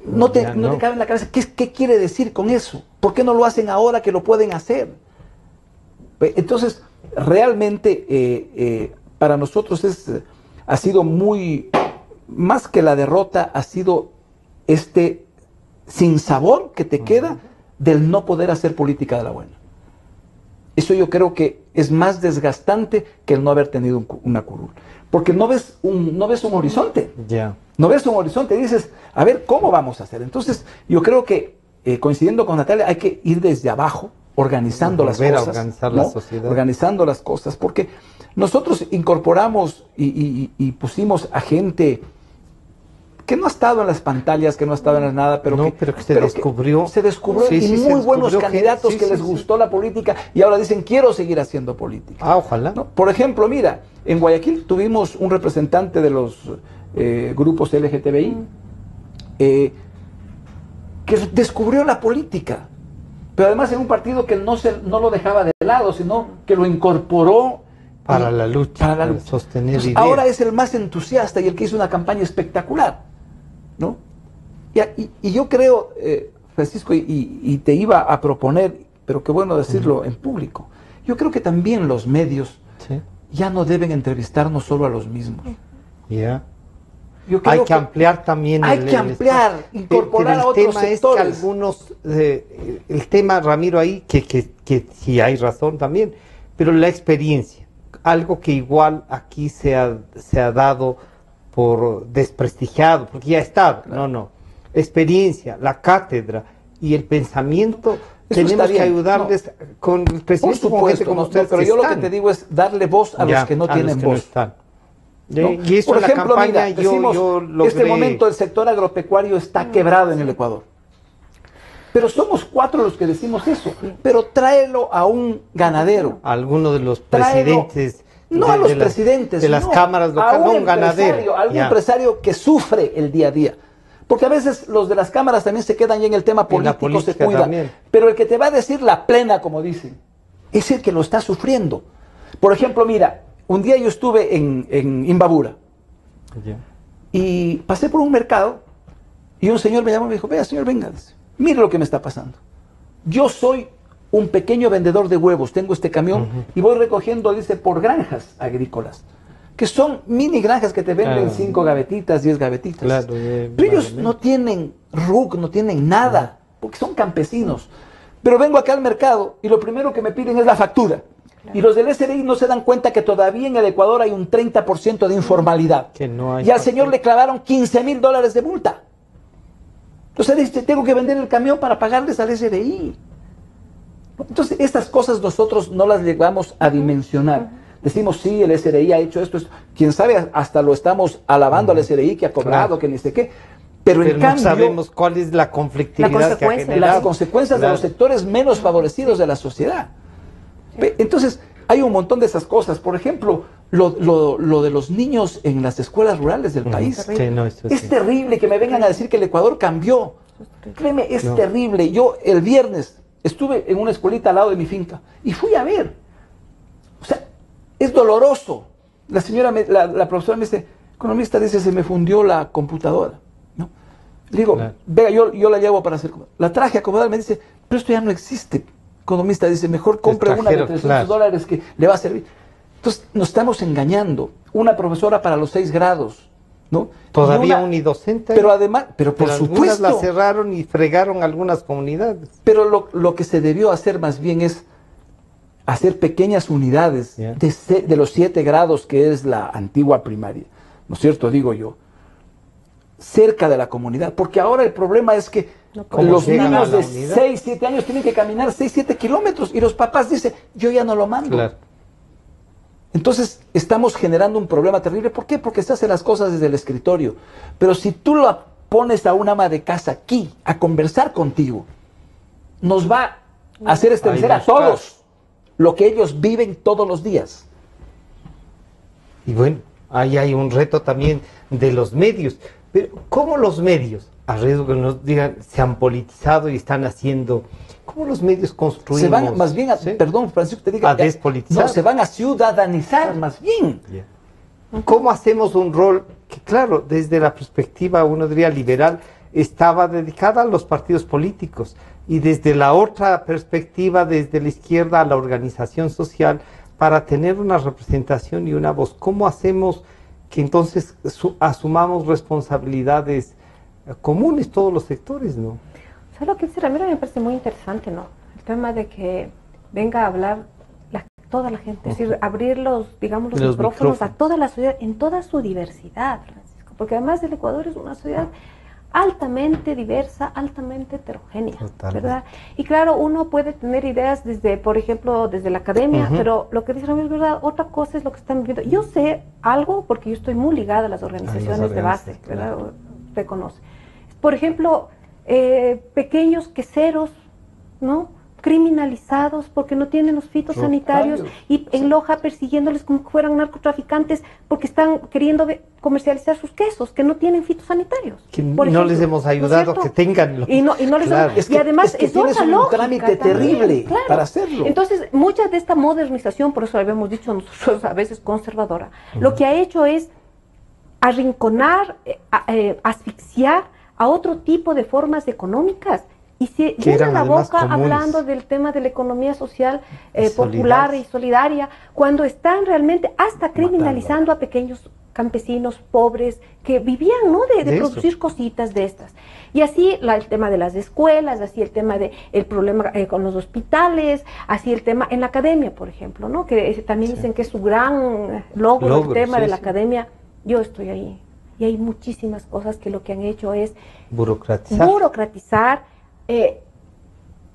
no te cabe en la cabeza. ¿Qué quiere decir con eso? ¿Por qué no lo hacen ahora que lo pueden hacer? Entonces, realmente para nosotros ha sido más que la derrota, ha sido este sinsabor que te queda del no poder hacer política de la buena. Eso yo creo que es más desgastante que el no haber tenido una curul. Porque no ves un horizonte. No ves un horizonte y dices, a ver, ¿cómo vamos a hacer? Entonces, yo creo que, coincidiendo con Natalia, hay que ir desde abajo, organizando las cosas. Organizar la sociedad. Organizando las cosas, porque nosotros incorporamos y pusimos a gente que no ha estado en las pantallas, que no ha estado en la nada, pero que se descubrió. Se descubrió y muy buenos candidatos que les gustó la política y ahora dicen, quiero seguir haciendo política. Ojalá. ¿No? Por ejemplo, mira, en Guayaquil tuvimos un representante de los grupos LGTBI que descubrió la política, pero además en un partido que no lo dejaba de lado, sino que lo incorporó para la lucha, para sostener ideas. Ahora es el más entusiasta y el que hizo una campaña espectacular, ¿no? Y yo creo, Francisco, y te iba a proponer, pero qué bueno decirlo en público, yo creo que también los medios ya no deben entrevistarnos solo a los mismos. Hay que ampliar también. Hay que ampliar, incorporar a otros sectores. El tema es que algunos, el tema, Ramiro, ahí, que sí hay razón también, pero la experiencia, algo que igual aquí se ha dado por desprestigiado, porque ya está, experiencia, la cátedra y el pensamiento. Eso tenemos que ayudarles con el presidente, por supuesto, como ustedes, pero yo lo que te digo es darle voz a los que no tienen voz. ¿no? Y eso por ejemplo, campaña, mira, decimos, este momento el sector agropecuario está quebrado en el Ecuador. Pero somos 4 los que decimos eso. Pero tráelo a un ganadero. A alguno de los presidentes. No a los presidentes. De las cámaras locales, no un ganadero. A algún empresario que sufre el día a día. Porque a veces los de las cámaras también se quedan ya en el tema político, se cuidan. También. Pero el que te va a decir la plena, como dicen, es el que lo está sufriendo. Por ejemplo, mira, un día yo estuve en Imbabura. Y pasé por un mercado y un señor me llamó y me dijo, vea señor, venga, mire lo que me está pasando. Yo soy un pequeño vendedor de huevos, tengo este camión y voy recogiendo, dice, por granjas agrícolas, que son mini granjas que te venden 5 gavetitas, 10 gavetitas. Claro, pero ellos no tienen RUC, no tienen nada, porque son campesinos. Pero vengo acá al mercado y lo primero que me piden es la factura. Y los del SRI no se dan cuenta que todavía en el Ecuador hay un 30% de informalidad. Que no hay y al señor le clavaron $15,000 de multa. Entonces dice, tengo que vender el camión para pagarles al SRI. Entonces estas cosas nosotros no las llegamos a dimensionar. Decimos, sí, el SRI ha hecho esto. Quién sabe, hasta lo estamos alabando al SRI que ha cobrado, que ni sé qué. Pero en cambio, no sabemos cuál es la conflictividad que ha generado. Las consecuencias de los sectores menos favorecidos de la sociedad. Entonces, hay un montón de esas cosas. Por ejemplo, lo de los niños en las escuelas rurales del país. Es terrible que me vengan a decir que el Ecuador cambió. Créeme, es terrible. Yo el viernes estuve en una escuelita al lado de mi finca y fui a ver. O sea, es doloroso. La señora, la profesora me dice, economista, dice, se me fundió la computadora. ¿No? Le digo, vea, yo la llevo para hacer. La traje a acomodar, me dice, pero esto ya no existe. Economista dice, mejor compre una de $300 que le va a servir. Entonces, nos estamos engañando. Una profesora para los 6 grados, ¿no? Todavía unidocente. Pero además, pero por supuesto. La cerraron y fregaron algunas comunidades. Pero lo que se debió hacer más bien es hacer pequeñas unidades de los 7 grados, que es la antigua primaria, ¿no es cierto? Digo yo, cerca de la comunidad. Porque ahora el problema es que los niños de 6, 7 años tienen que caminar 6, 7 kilómetros y los papás dicen, yo ya no lo mando. Claro. Entonces estamos generando un problema terrible. ¿Por qué? Porque se hacen las cosas desde el escritorio. Pero si tú la pones a una ama de casa aquí a conversar contigo, nos va a hacer estremecer a todos lo que ellos viven todos los días. Y bueno, ahí hay un reto también de los medios. Pero ¿cómo los medios, a riesgo que nos digan, se han politizado y están haciendo? ¿Cómo los medios construimos? Se van más bien, perdón, Francisco, te diga, a despolitizar. No, se van a ciudadanizar más bien. ¿Cómo hacemos un rol que, claro, desde la perspectiva, uno diría, liberal, estaba dedicada a los partidos políticos, y desde la otra perspectiva, desde la izquierda, a la organización social, para tener una representación y una voz? ¿Cómo hacemos que entonces asumamos responsabilidades comunes todos los sectores, no? O sea, lo que dice Ramiro me parece muy interesante, ¿no? El tema de que venga a hablar toda la gente, es decir, abrir los micrófonos a toda la sociedad, en toda su diversidad, Francisco, porque además el Ecuador es una sociedad altamente diversa, altamente heterogénea, ¿verdad? Y claro, uno puede tener ideas desde, por ejemplo, desde la academia, pero lo que dice Ramiro es verdad. Otra cosa es lo que están viviendo. Yo sé algo porque yo estoy muy ligada a las organizaciones de base, ¿verdad? Usted conoce. Por ejemplo, pequeños queseros, ¿no? Criminalizados porque no tienen los fitosanitarios y en Loja persiguiéndoles como que fueran narcotraficantes porque están queriendo comercializar sus quesos que no tienen fitosanitarios. Que no les hemos ayudado a que tengan. Y no les hemos, y además es un trámite terrible para hacerlo. Entonces, mucha de esta modernización, por eso habíamos dicho nosotros a veces conservadora, lo que ha hecho es arrinconar, asfixiar a otro tipo de formas económicas. Y se llena la boca hablando del tema de la economía social popular y solidaria, cuando están realmente hasta criminalizando a pequeños campesinos pobres que vivían, ¿no?, de producir cositas de estas. Y así el tema de las escuelas, así el tema del problema con los hospitales, así el tema en la academia, por ejemplo, ¿no?, que también dicen que es su gran logro el tema de la academia. Yo estoy ahí. Y hay muchísimas cosas que lo que han hecho es burocratizar,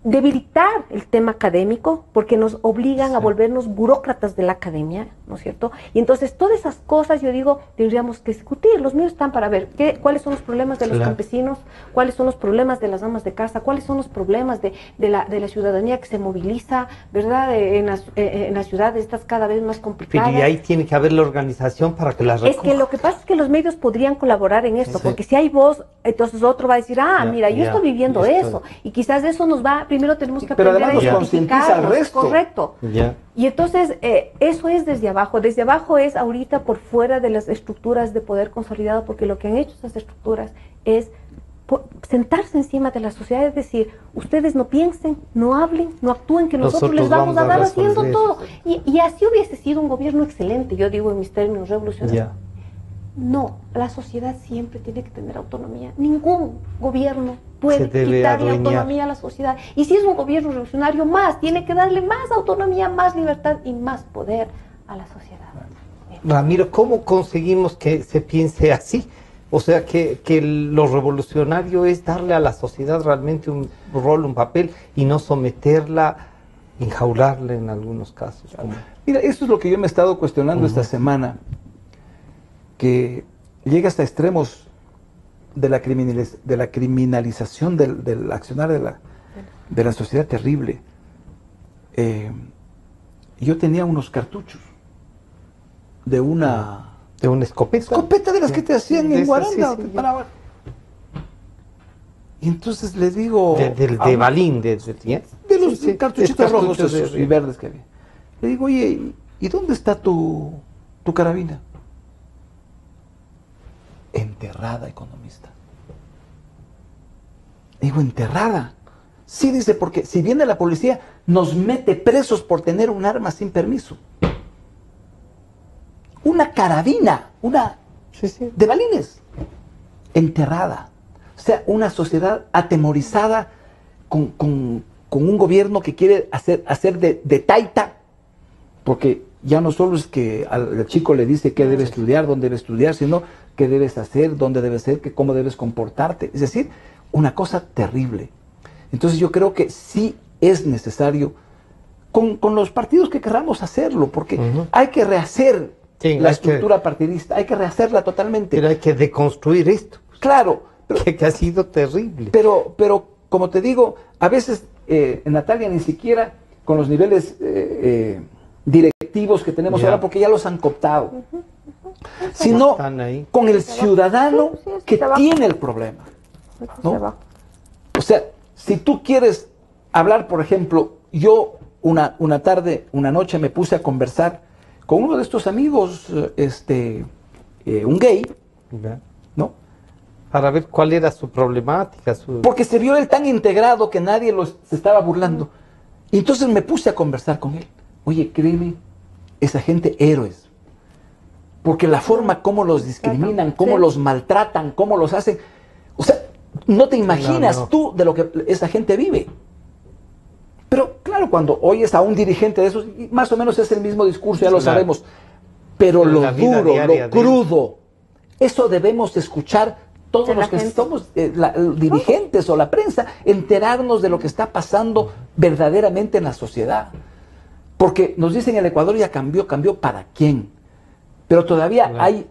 debilitar el tema académico, porque nos obligan a volvernos burócratas de la academia, ¿no es cierto? Y entonces todas esas cosas, yo digo, tendríamos que discutir. Los medios están para ver cuáles son los problemas de los campesinos, cuáles son los problemas de las amas de casa, cuáles son los problemas de la ciudadanía que se moviliza, ¿verdad? En las ciudades estas cada vez más complicadas. Pero y ahí tiene que haber la organización para que las recoja. Es que lo que pasa es que los medios podrían colaborar en esto, porque si hay voz, entonces otro va a decir, mira, yo estoy viviendo eso, y quizás eso nos va, primero tenemos que aprender a identificar al resto. Correcto. Y entonces, eso es desde abajo. Desde abajo es ahorita por fuera de las estructuras de poder consolidado, porque lo que han hecho esas estructuras es sentarse encima de la sociedad, es decir, ustedes no piensen, no hablen, no actúen, que nosotros les vamos a dar haciendo todo. Y así hubiese sido un gobierno excelente, yo digo en mis términos revolucionarios. No, la sociedad siempre tiene que tener autonomía. Ningún gobierno puede quitarle autonomía a la sociedad. Y si es un gobierno revolucionario, más, tiene que darle más autonomía, más libertad y más poder a la sociedad. Ramiro, ¿cómo conseguimos que se piense así? O sea, que lo revolucionario es darle a la sociedad realmente un rol, un papel, y no someterla, enjaularla en algunos casos. Mira, eso es lo que yo me he estado cuestionando esta semana, que llega hasta extremos de la criminalización del accionar de la sociedad terrible. Yo tenía unos cartuchos de una escopeta. Escopeta de las que te hacían en Guaranda. Y entonces le digo... De balín, de los cartuchitos rojos esos y verdes que había. Le digo, oye, ¿y dónde está tu carabina? Enterrada, economista. Digo, ¿enterrada? Sí, dice, porque si viene la policía, nos mete presos por tener un arma sin permiso. Una carabina, de balines, enterrada. O sea, una sociedad atemorizada con un gobierno que quiere hacer de taita, porque ya no solo es que al chico le dice qué debe estudiar, dónde debe estudiar, sino qué debes hacer, dónde debes ser, cómo debes comportarte. Es decir, una cosa terrible. Entonces yo creo que sí es necesario, con los partidos que queramos hacerlo, porque hay que rehacer la estructura partidista, hay que rehacerla totalmente. Pero hay que deconstruir esto. Claro. Que ha sido terrible. Pero como te digo, a veces, Natalia, ni siquiera con los niveles directivos que tenemos ahora, porque ya los han cooptado, sino con el ciudadano que tiene el problema, ¿no? O sea, si tú quieres hablar, por ejemplo, yo una noche me puse a conversar con uno de estos amigos, un gay, ¿no? Para ver cuál era su problemática. Porque se vio él tan integrado que nadie se estaba burlando. Y entonces me puse a conversar con él. Oye, créeme, esa gente héroes. Porque la forma como los discriminan, cómo los maltratan, cómo los hacen. O sea, no te imaginas tú de lo que esa gente vive. Pero claro, cuando oyes a un dirigente de esos, más o menos es el mismo discurso, ya lo sabemos. Pero lo duro, lo crudo, eso debemos escuchar todos los que somos dirigentes o la prensa, enterarnos de lo que está pasando verdaderamente en la sociedad. Porque nos dicen el Ecuador ya cambió ¿para quién? Pero todavía hay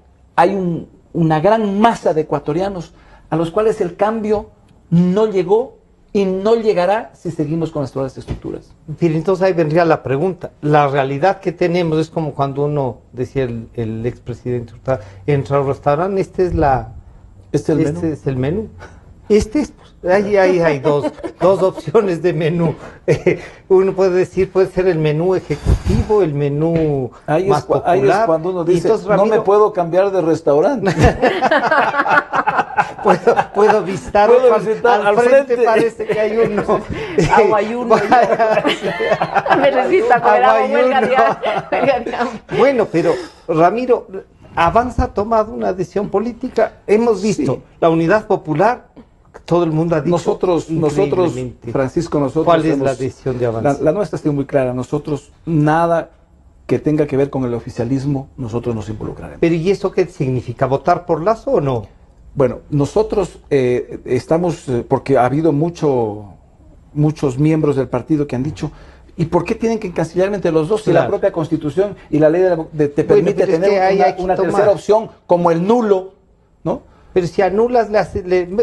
una gran masa de ecuatorianos a los cuales el cambio no llegó y no llegará si seguimos con nuestras estructuras. Pero entonces ahí vendría la pregunta. La realidad que tenemos es como cuando uno, decía el expresidente Hurtado, entra al restaurante, Este es el menú. Ahí hay dos opciones de menú. Uno puede decir, puede ser el menú ejecutivo, el menú más popular. Ahí es cuando uno dice, entonces, Ramiro, no me puedo cambiar de restaurante. puedo visitar al frente parece que hay uno. Aguayuno. Me resisto a comer agua. Bueno, pero Ramiro, Avanza ha tomado una decisión política. Hemos visto la unidad popular. Todo el mundo ha dicho. Nosotros, Francisco, ¿cuál es la decisión de Avanza? La nuestra está muy clara. Nosotros, nada que tenga que ver con el oficialismo, nosotros nos involucraremos. Pero ¿y eso qué significa? ¿Votar por Lazo o no? Bueno, nosotros estamos, porque ha habido muchos miembros del partido que han dicho, ¿Y por qué tienen que encasillar entre los dos si la propia Constitución y la ley te permite tener una tercera opción como el nulo, ¿no? Pero si anulas,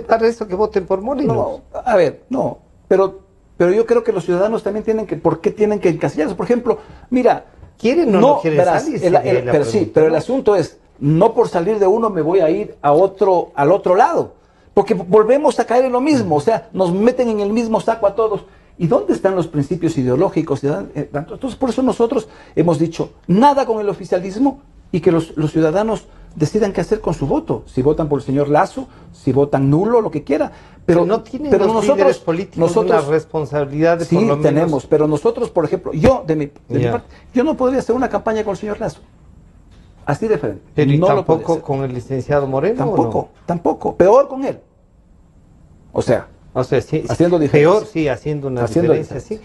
para eso que voten por Molinos. No, a ver, no, pero yo creo que los ciudadanos también ¿por qué tienen que encasillarse? Por ejemplo, mira, ¿quieren o no quieren salir? Pero el asunto es, no por salir de uno me voy a ir al otro lado, porque volvemos a caer en lo mismo, o sea, nos meten en el mismo saco a todos. ¿Y dónde están los principios ideológicos? Entonces, por eso nosotros hemos dicho, nada con el oficialismo y que los ciudadanos decidan qué hacer con su voto. Si votan por el señor Lasso, si votan nulo, lo que quiera. Pero no tienen los líderes políticos una responsabilidad de por lo menos... tenemos, pero nosotros, por ejemplo, yo de mi parte, yo no podría hacer una campaña con el señor Lasso. Así de frente. Pero no tampoco con el licenciado Moreno. Tampoco. Peor con él. O sea, sí, haciendo diferencia. Peor, sí, haciendo una diferencia. Sí.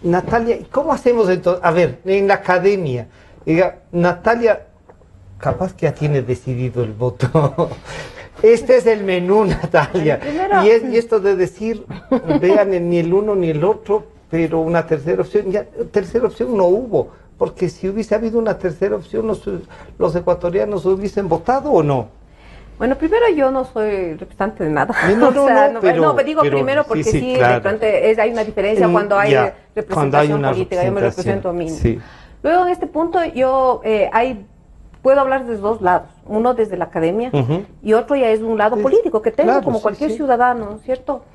Natalia, ¿cómo hacemos entonces? A ver, en la academia, Natalia, capaz que ya tiene decidido el voto. Este es el menú, Natalia. Y esto de decir, vean ni el uno ni el otro, pero una tercera opción. Ya, tercera opción no hubo, porque si hubiese habido una tercera opción, los ecuatorianos hubiesen votado o no. Bueno, primero yo no soy representante de nada. Pero primero porque sí, claro. De pronto hay una diferencia cuando hay representación política, yo me represento a mí. Sí. Luego en este punto yo puedo hablar desde dos lados, uno desde la academia y otro ya es un lado político que tengo como cualquier ciudadano, ¿cierto?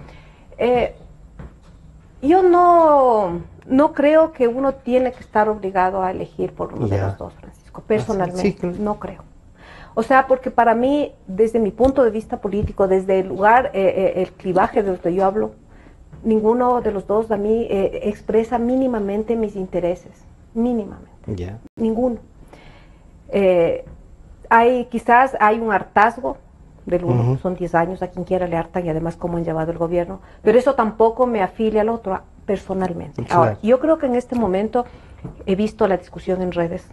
Yo no creo que uno tiene que estar obligado a elegir por uno de los dos, Francisco, personalmente, no creo. O sea, porque para mí, desde mi punto de vista político, desde el lugar, el clivaje del que yo hablo, ninguno de los dos a mí expresa mínimamente mis intereses, mínimamente, ninguno. Quizás hay un hartazgo del uno, son 10 años, a quien quiera le hartan y además cómo han llevado el gobierno, pero eso tampoco me afilia al otro personalmente. Claro. Ahora, yo creo que en este momento he visto la discusión en redes,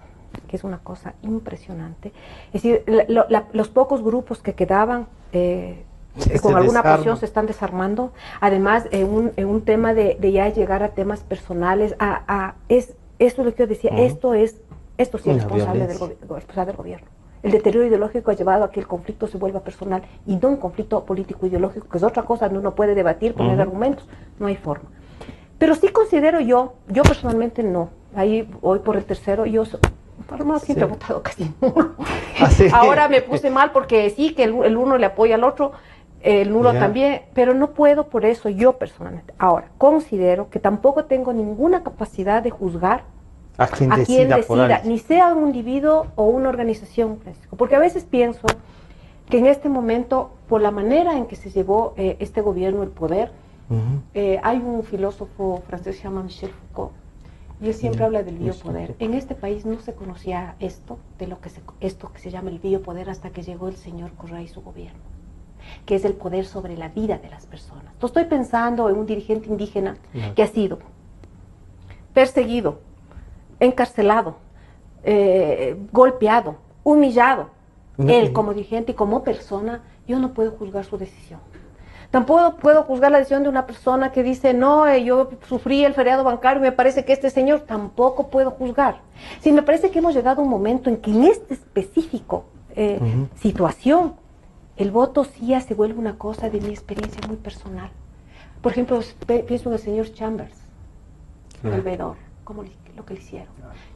que es una cosa impresionante. Es decir, los pocos grupos que quedaban con alguna posición se están desarmando. Además, en un tema de ya llegar a temas personales, eso es lo que yo decía, esto sí es responsable del gobierno. El deterioro ideológico ha llevado a que el conflicto se vuelva personal y no un conflicto político-ideológico, que es otra cosa, uno puede debatir, poner argumentos, no hay forma. Pero sí considero yo personalmente no, ahí voy por el tercero, siempre he votado casi nulo. Ahora me puse mal porque sí, que el uno le apoya al otro, el nulo también, pero no puedo por eso yo personalmente. Ahora, considero que tampoco tengo ninguna capacidad de juzgar a quien decida, ni sea un individuo o una organización, Francisco, porque a veces pienso que en este momento, por la manera en que se llevó este gobierno el poder, hay un filósofo francés que se llama Michel Foucault, y él siempre habla del biopoder. En este país no se conocía esto que se llama el biopoder hasta que llegó el señor Correa y su gobierno, que es el poder sobre la vida de las personas. Entonces estoy pensando en un dirigente indígena que ha sido perseguido, encarcelado, golpeado, humillado. Él como dirigente y como persona, yo no puedo juzgar su decisión. Tampoco puedo juzgar la decisión de una persona que dice, no, yo sufrí el feriado bancario y me parece que este señor, tampoco puedo juzgar. Sí, me parece que hemos llegado a un momento en que en este específico situación, el voto sí ya se vuelve una cosa de mi experiencia muy personal. Por ejemplo, pienso en el señor Chambers, el veedor, lo que le hicieron.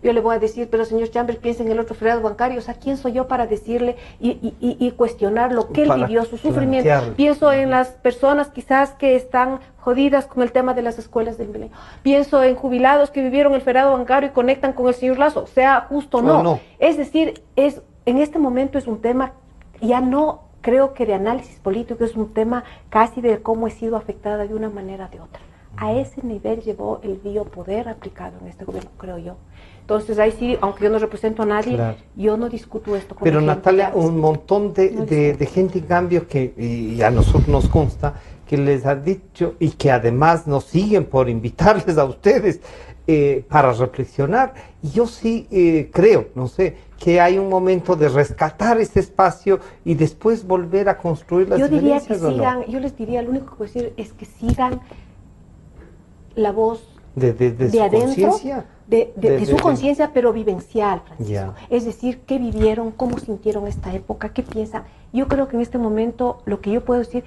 Yo le voy a decir, pero señor Chambers, piensa en el otro feriado bancario, o sea, ¿quién soy yo para decirle y cuestionar lo que él vivió, su sufrimiento? Pienso en las personas quizás que están jodidas con el tema de las escuelas del milenio. Pienso en jubilados que vivieron el feriado bancario y conectan con el señor Lasso, sea justo o no. Es decir, en este momento es un tema, ya no creo que de análisis político, es un tema casi de cómo he sido afectada de una manera o de otra. A ese nivel llevó el biopoder aplicado en este gobierno, creo yo. Entonces ahí sí, aunque yo no represento a nadie, yo no discuto esto con Pero Natalia, un montón de gente en cambio que, y a nosotros nos consta, que les ha dicho y que además nos siguen por invitarles a ustedes para reflexionar. Y yo sí creo, no sé, que hay un momento de rescatar ese espacio y después volver a construir las diferencias. Yo les diría, lo único que puedo decir es que sigan la voz de su adentro, conciencia. de su conciencia, pero vivencial, Francisco. Yeah. Es decir, qué vivieron, cómo sintieron esta época, qué piensan. Yo creo que en este momento lo que yo puedo decir,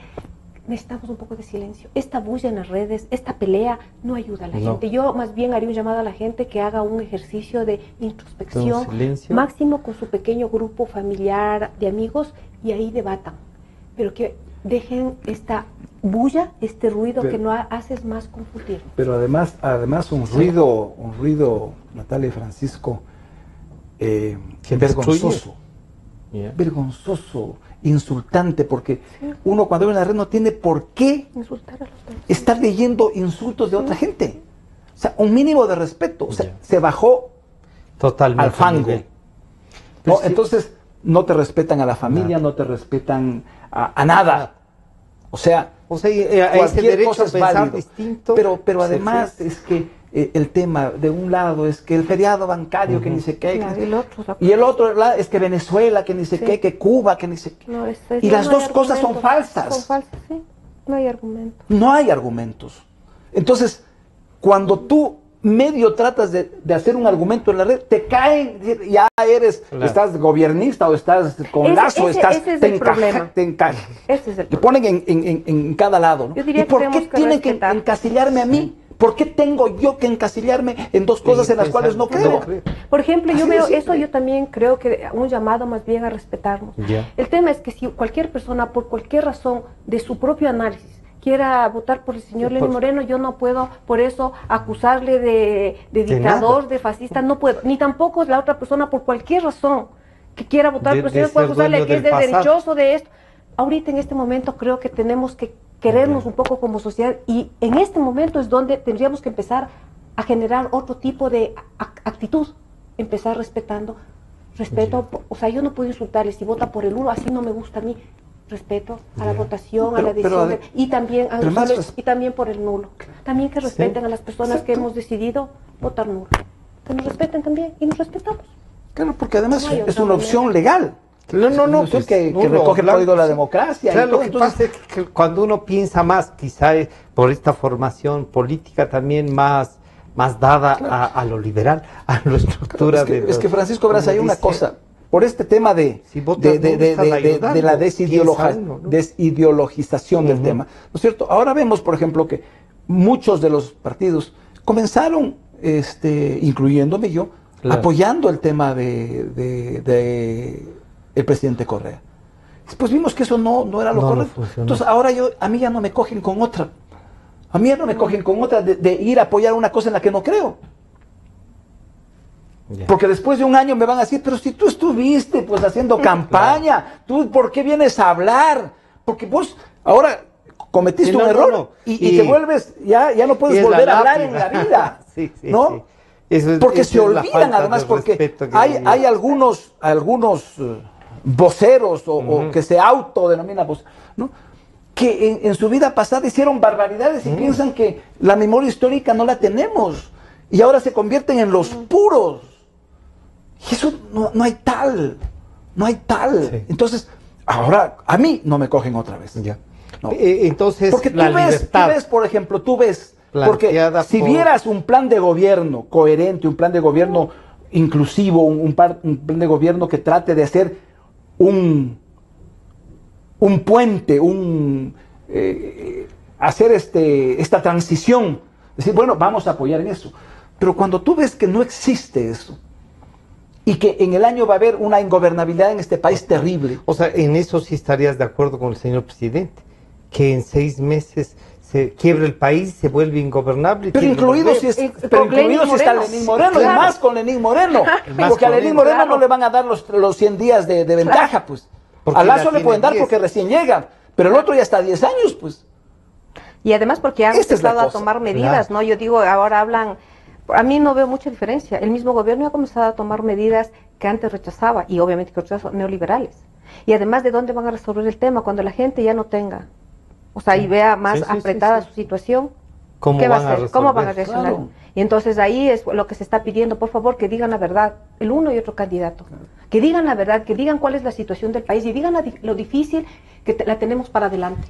necesitamos un poco de silencio. Esta bulla en las redes, esta pelea no ayuda a la gente. Yo más bien haría un llamado a la gente que haga un ejercicio de introspección, máximo con su pequeño grupo familiar de amigos, y ahí debatan. Pero que dejen esta bulla, este ruido que no hace es más confundir. Pero además un ruido, Natalia y Francisco, vergonzoso. Vergonzoso, insultante, porque uno cuando ve en la red no tiene por qué insultar a los demás, estar leyendo insultos de otra gente. O sea, un mínimo de respeto. O sea, se bajó totalmente al fango. ¿No? Entonces, no te respetan a la familia, no te respetan a nada. O sea, ese derecho a pensar distinto. Pero además es que el tema de un lado es que el feriado bancario que ni sé qué, y el otro lado es que Venezuela que ni sé qué, que Cuba que ni sé qué. No, y las dos cosas son falsas. Son falsas, sí. No hay argumentos. No hay argumentos. Entonces, cuando tú medio tratas de hacer un argumento en la red, te caen, ya eres, estás gobernista o estás con Lazo, te ponen en cada lado, ¿no? ¿Y por qué tienen que encasillarme a mí? ¿Por qué tengo yo que encasillarme en dos cosas en las cuales no creo? Por ejemplo, yo veo eso, yo también creo que un llamado más bien a respetarnos. El tema es que si cualquier persona, por cualquier razón de su propio análisis, quiera votar por el señor Lenín Moreno, yo no puedo por eso acusarle de dictador, de fascista, no puedo. Ni tampoco la otra persona por cualquier razón que quiera votar por el señor, puede acusarle que es de derechoso, de esto. Ahorita en este momento creo que tenemos que querernos un poco como sociedad, y en este momento es donde tendríamos que empezar a generar otro tipo de actitud, empezar respetando, o sea, yo no puedo insultarle si vota por el uno, así no me gusta a mí. Respeto a la votación, a la decisión, y también por el nulo. También que respeten a las personas que hemos decidido votar nulo. Que nos respeten también, y nos respetamos. Claro, porque además es una opción legal. No, pues que recoge el código de la democracia. Claro, lo que pasa es que cuando uno piensa más, quizá por esta formación política también más dada a lo liberal, a la estructura es que Francisco, verás, hay una cosa. Por este tema de la desideologización del tema, ¿no es cierto? Ahora vemos, por ejemplo, que muchos de los partidos comenzaron, incluyéndome yo, apoyando el tema de el presidente Correa. Después vimos que eso no era lo correcto. Entonces ahora a mí ya no me cogen con otra. A mí ya no me cogen con otra de ir a apoyar una cosa en la que no creo. Porque después de un año me van a decir, pero si tú estuviste pues haciendo campaña, ¿tú por qué vienes a hablar? Porque vos ahora cometiste un error y te vuelves, ya no puedes volver a hablar en la vida, ¿no? Porque se olvidan además, porque hay algunos voceros o que se autodenominan voceros, ¿no? Que en su vida pasada hicieron barbaridades y piensan que la memoria histórica no la tenemos y ahora se convierten en los puros. Y eso no hay tal. Sí. Entonces, ahora a mí no me cogen otra vez. Ya. ¿No? Entonces, porque tú ves, por ejemplo, porque si vieras un plan de gobierno coherente, un plan de gobierno inclusivo, un plan de gobierno que trate de hacer un puente, hacer esta transición, decir, bueno, vamos a apoyar en eso. Pero cuando tú ves que no existe eso, y que en el año va a haber una ingobernabilidad en este país terrible. O sea, en eso sí estarías de acuerdo con el señor presidente, que en 6 meses se quiebra el país, se vuelve ingobernable. Pero incluido si está Lenín Moreno, y más con Lenín Moreno, porque a Lenín Moreno no le van a dar los 100 días de ventaja, pues. A Lazo le pueden dar porque recién llega, pero el otro ya está 10 años, pues. Y además porque han empezado a tomar medidas, ¿no? Yo digo, ahora hablan... A mí no veo mucha diferencia. El mismo gobierno ha comenzado a tomar medidas que antes rechazaba, y obviamente que rechazaba, neoliberales. Y además, ¿de dónde van a resolver el tema? Cuando la gente ya no tenga, o sea, y vea más apretada su situación, ¿Cómo ¿Qué va van a hacer? a ¿Cómo van a resolver? reaccionar? Claro. Y entonces ahí es lo que se está pidiendo, por favor, que digan la verdad, el uno y otro candidato. Que digan la verdad, que digan cuál es la situación del país y digan lo difícil que la tenemos para adelante.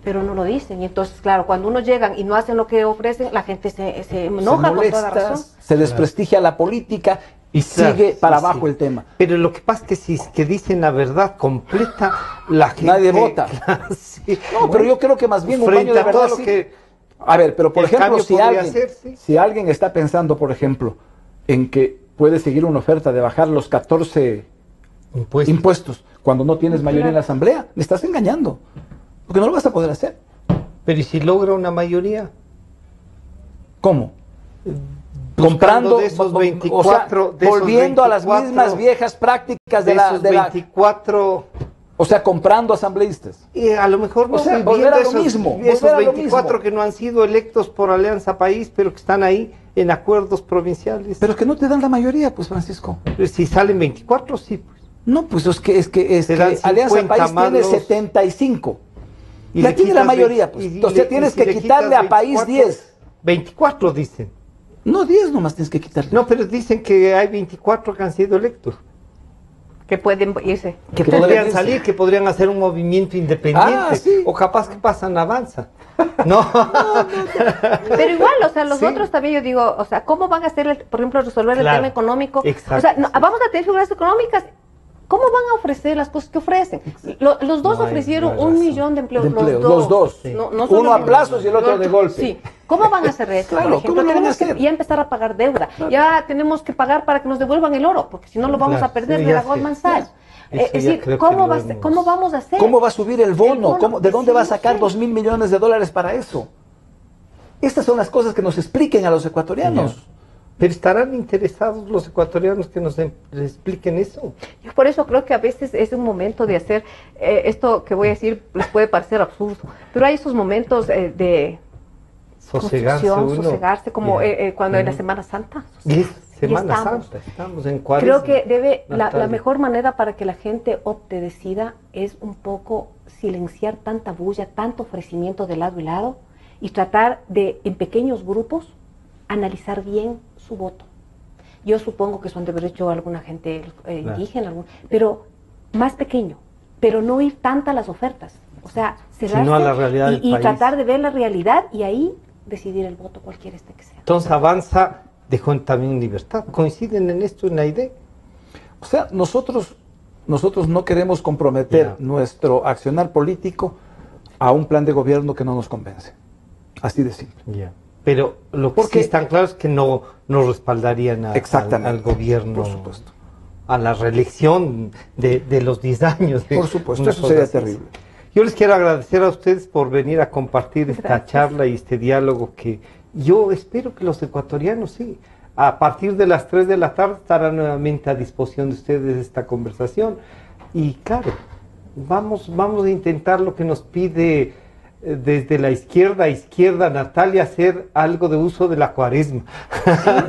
Pero no lo dicen. Y entonces, claro, cuando uno llegan y no hacen lo que ofrecen, la gente se enoja con toda razón. Se desprestigia la política y Claro, sigue para sí, abajo sí. el tema. Pero lo que pasa es que si es que dicen la verdad completa, la gente... Nadie vota. Sí. No, pero yo creo que más bien un Frente baño de a todo verdad lo sí. que... A ver, pero por el ejemplo, cambio si podría alguien, hacerse. si alguien está pensando, por ejemplo, en que puede seguir una oferta de bajar los 14 impuestos cuando no tienes mayoría en la asamblea, le estás engañando, porque no lo vas a poder hacer. Pero ¿y si logra una mayoría? ¿Cómo? Buscando de esos 24, de esos volviendo 24, a las mismas viejas prácticas de esos 24... O sea, comprando asambleístas. Y a lo mejor no, O sea, viviendo volver a lo esos, mismo, esos volver a lo 24 mismo. que no han sido electos por Alianza País, pero que están ahí en acuerdos provinciales. Pero que no te dan la mayoría, pues, Francisco. Si salen 24, sí, pues. No, pues es que Serán Alianza 50 País más tiene los- 75. Y Ya le tiene la quitas mayoría, 20, pues. y O sea, le- tienes y si que le quitarle quitas a País 24, 10. 24 dicen. No, 10 nomás tienes que quitarle. No, pero dicen que hay 24 que han sido electos. Que pueden irse. Que podrían podrían irse. salir, que podrían hacer un movimiento independiente. Ah, sí. O capaz que pasan avanza. No. Pero igual, o sea, los Sí. otros también yo digo, o sea, ¿cómo van a hacer, por ejemplo, resolver el Claro. tema económico? Exacto, O sea, no, sí. vamos a tener figuras económicas. ¿Cómo van a ofrecer las cosas que ofrecen? Los dos No hay- ofrecieron no hay 1 razón. millón de empleos. De empleos, los dos. Sí. No solo Uno a uno. plazos y el otro de golpe. Sí. ¿Cómo van a hacer eso? Claro, por ejemplo, ¿cómo lo van a tenemos que hacer? ya empezar a pagar deuda. Ya tenemos que pagar para que nos devuelvan el oro, porque si no lo vamos Claro, a perder sí, de ya la sé. Goldman Sachs. Eso Es ya decir, creo que ¿cómo lo hemos- vamos a hacer? ¿Cómo va a subir el bono? bono, ¿De dónde sí, va a sacar sí. 2.000 millones de dólares para eso? Estas son las cosas que nos expliquen a los ecuatorianos. Pero estarán interesados los ecuatorianos que nos les expliquen eso. Yo por eso creo que a veces es un momento de hacer, esto que voy a decir les puede parecer absurdo, pero hay esos momentos de Sosegarse construcción, uno. sosegarse, como Ya. cuando en la Semana Santa. Y es Semana estamos. Santa, estamos en Cuaresma. Creo que la Natalia. mejor manera para que la gente opte, decida, es un poco silenciar tanta bulla, tanto ofrecimiento de lado y lado, y tratar de, en pequeños grupos, analizar bien su voto. Yo supongo que son de haber hecho alguna gente indígena, pero más pequeño, pero no ir tanta a las ofertas. O sea, cerrarse Sino a la realidad del y país. tratar de ver la realidad y ahí decidir el voto, cualquiera este que sea. Entonces Avanza dejó también libertad. ¿Coinciden en esto, en la idea? O sea, nosotros no queremos comprometer nuestro accionar político a un plan de gobierno que no nos convence. Así de simple. Pero lo que sí están claro es que no respaldarían al gobierno, por supuesto, a la reelección de los 10 años. Por supuesto, eso sería terrible. Yo les quiero agradecer a ustedes por venir a compartir esta charla y este diálogo que yo espero que los ecuatorianos, sí, a partir de las 3 de la tarde estará nuevamente a disposición de ustedes esta conversación. Y claro, vamos a intentar lo que nos pide desde la izquierda, Natalia, hacer algo de uso de la cuaresma.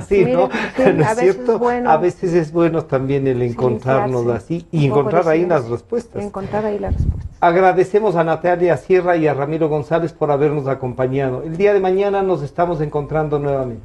Sí, mire, ¿no? sí, ¿No es a veces cierto? es bueno. A veces es bueno también el encontrarnos así y encontrar ahí las respuestas. Encontrar ahí las respuestas. Agradecemos a Natalia Sierra y a Ramiro González por habernos acompañado. El día de mañana nos estamos encontrando nuevamente.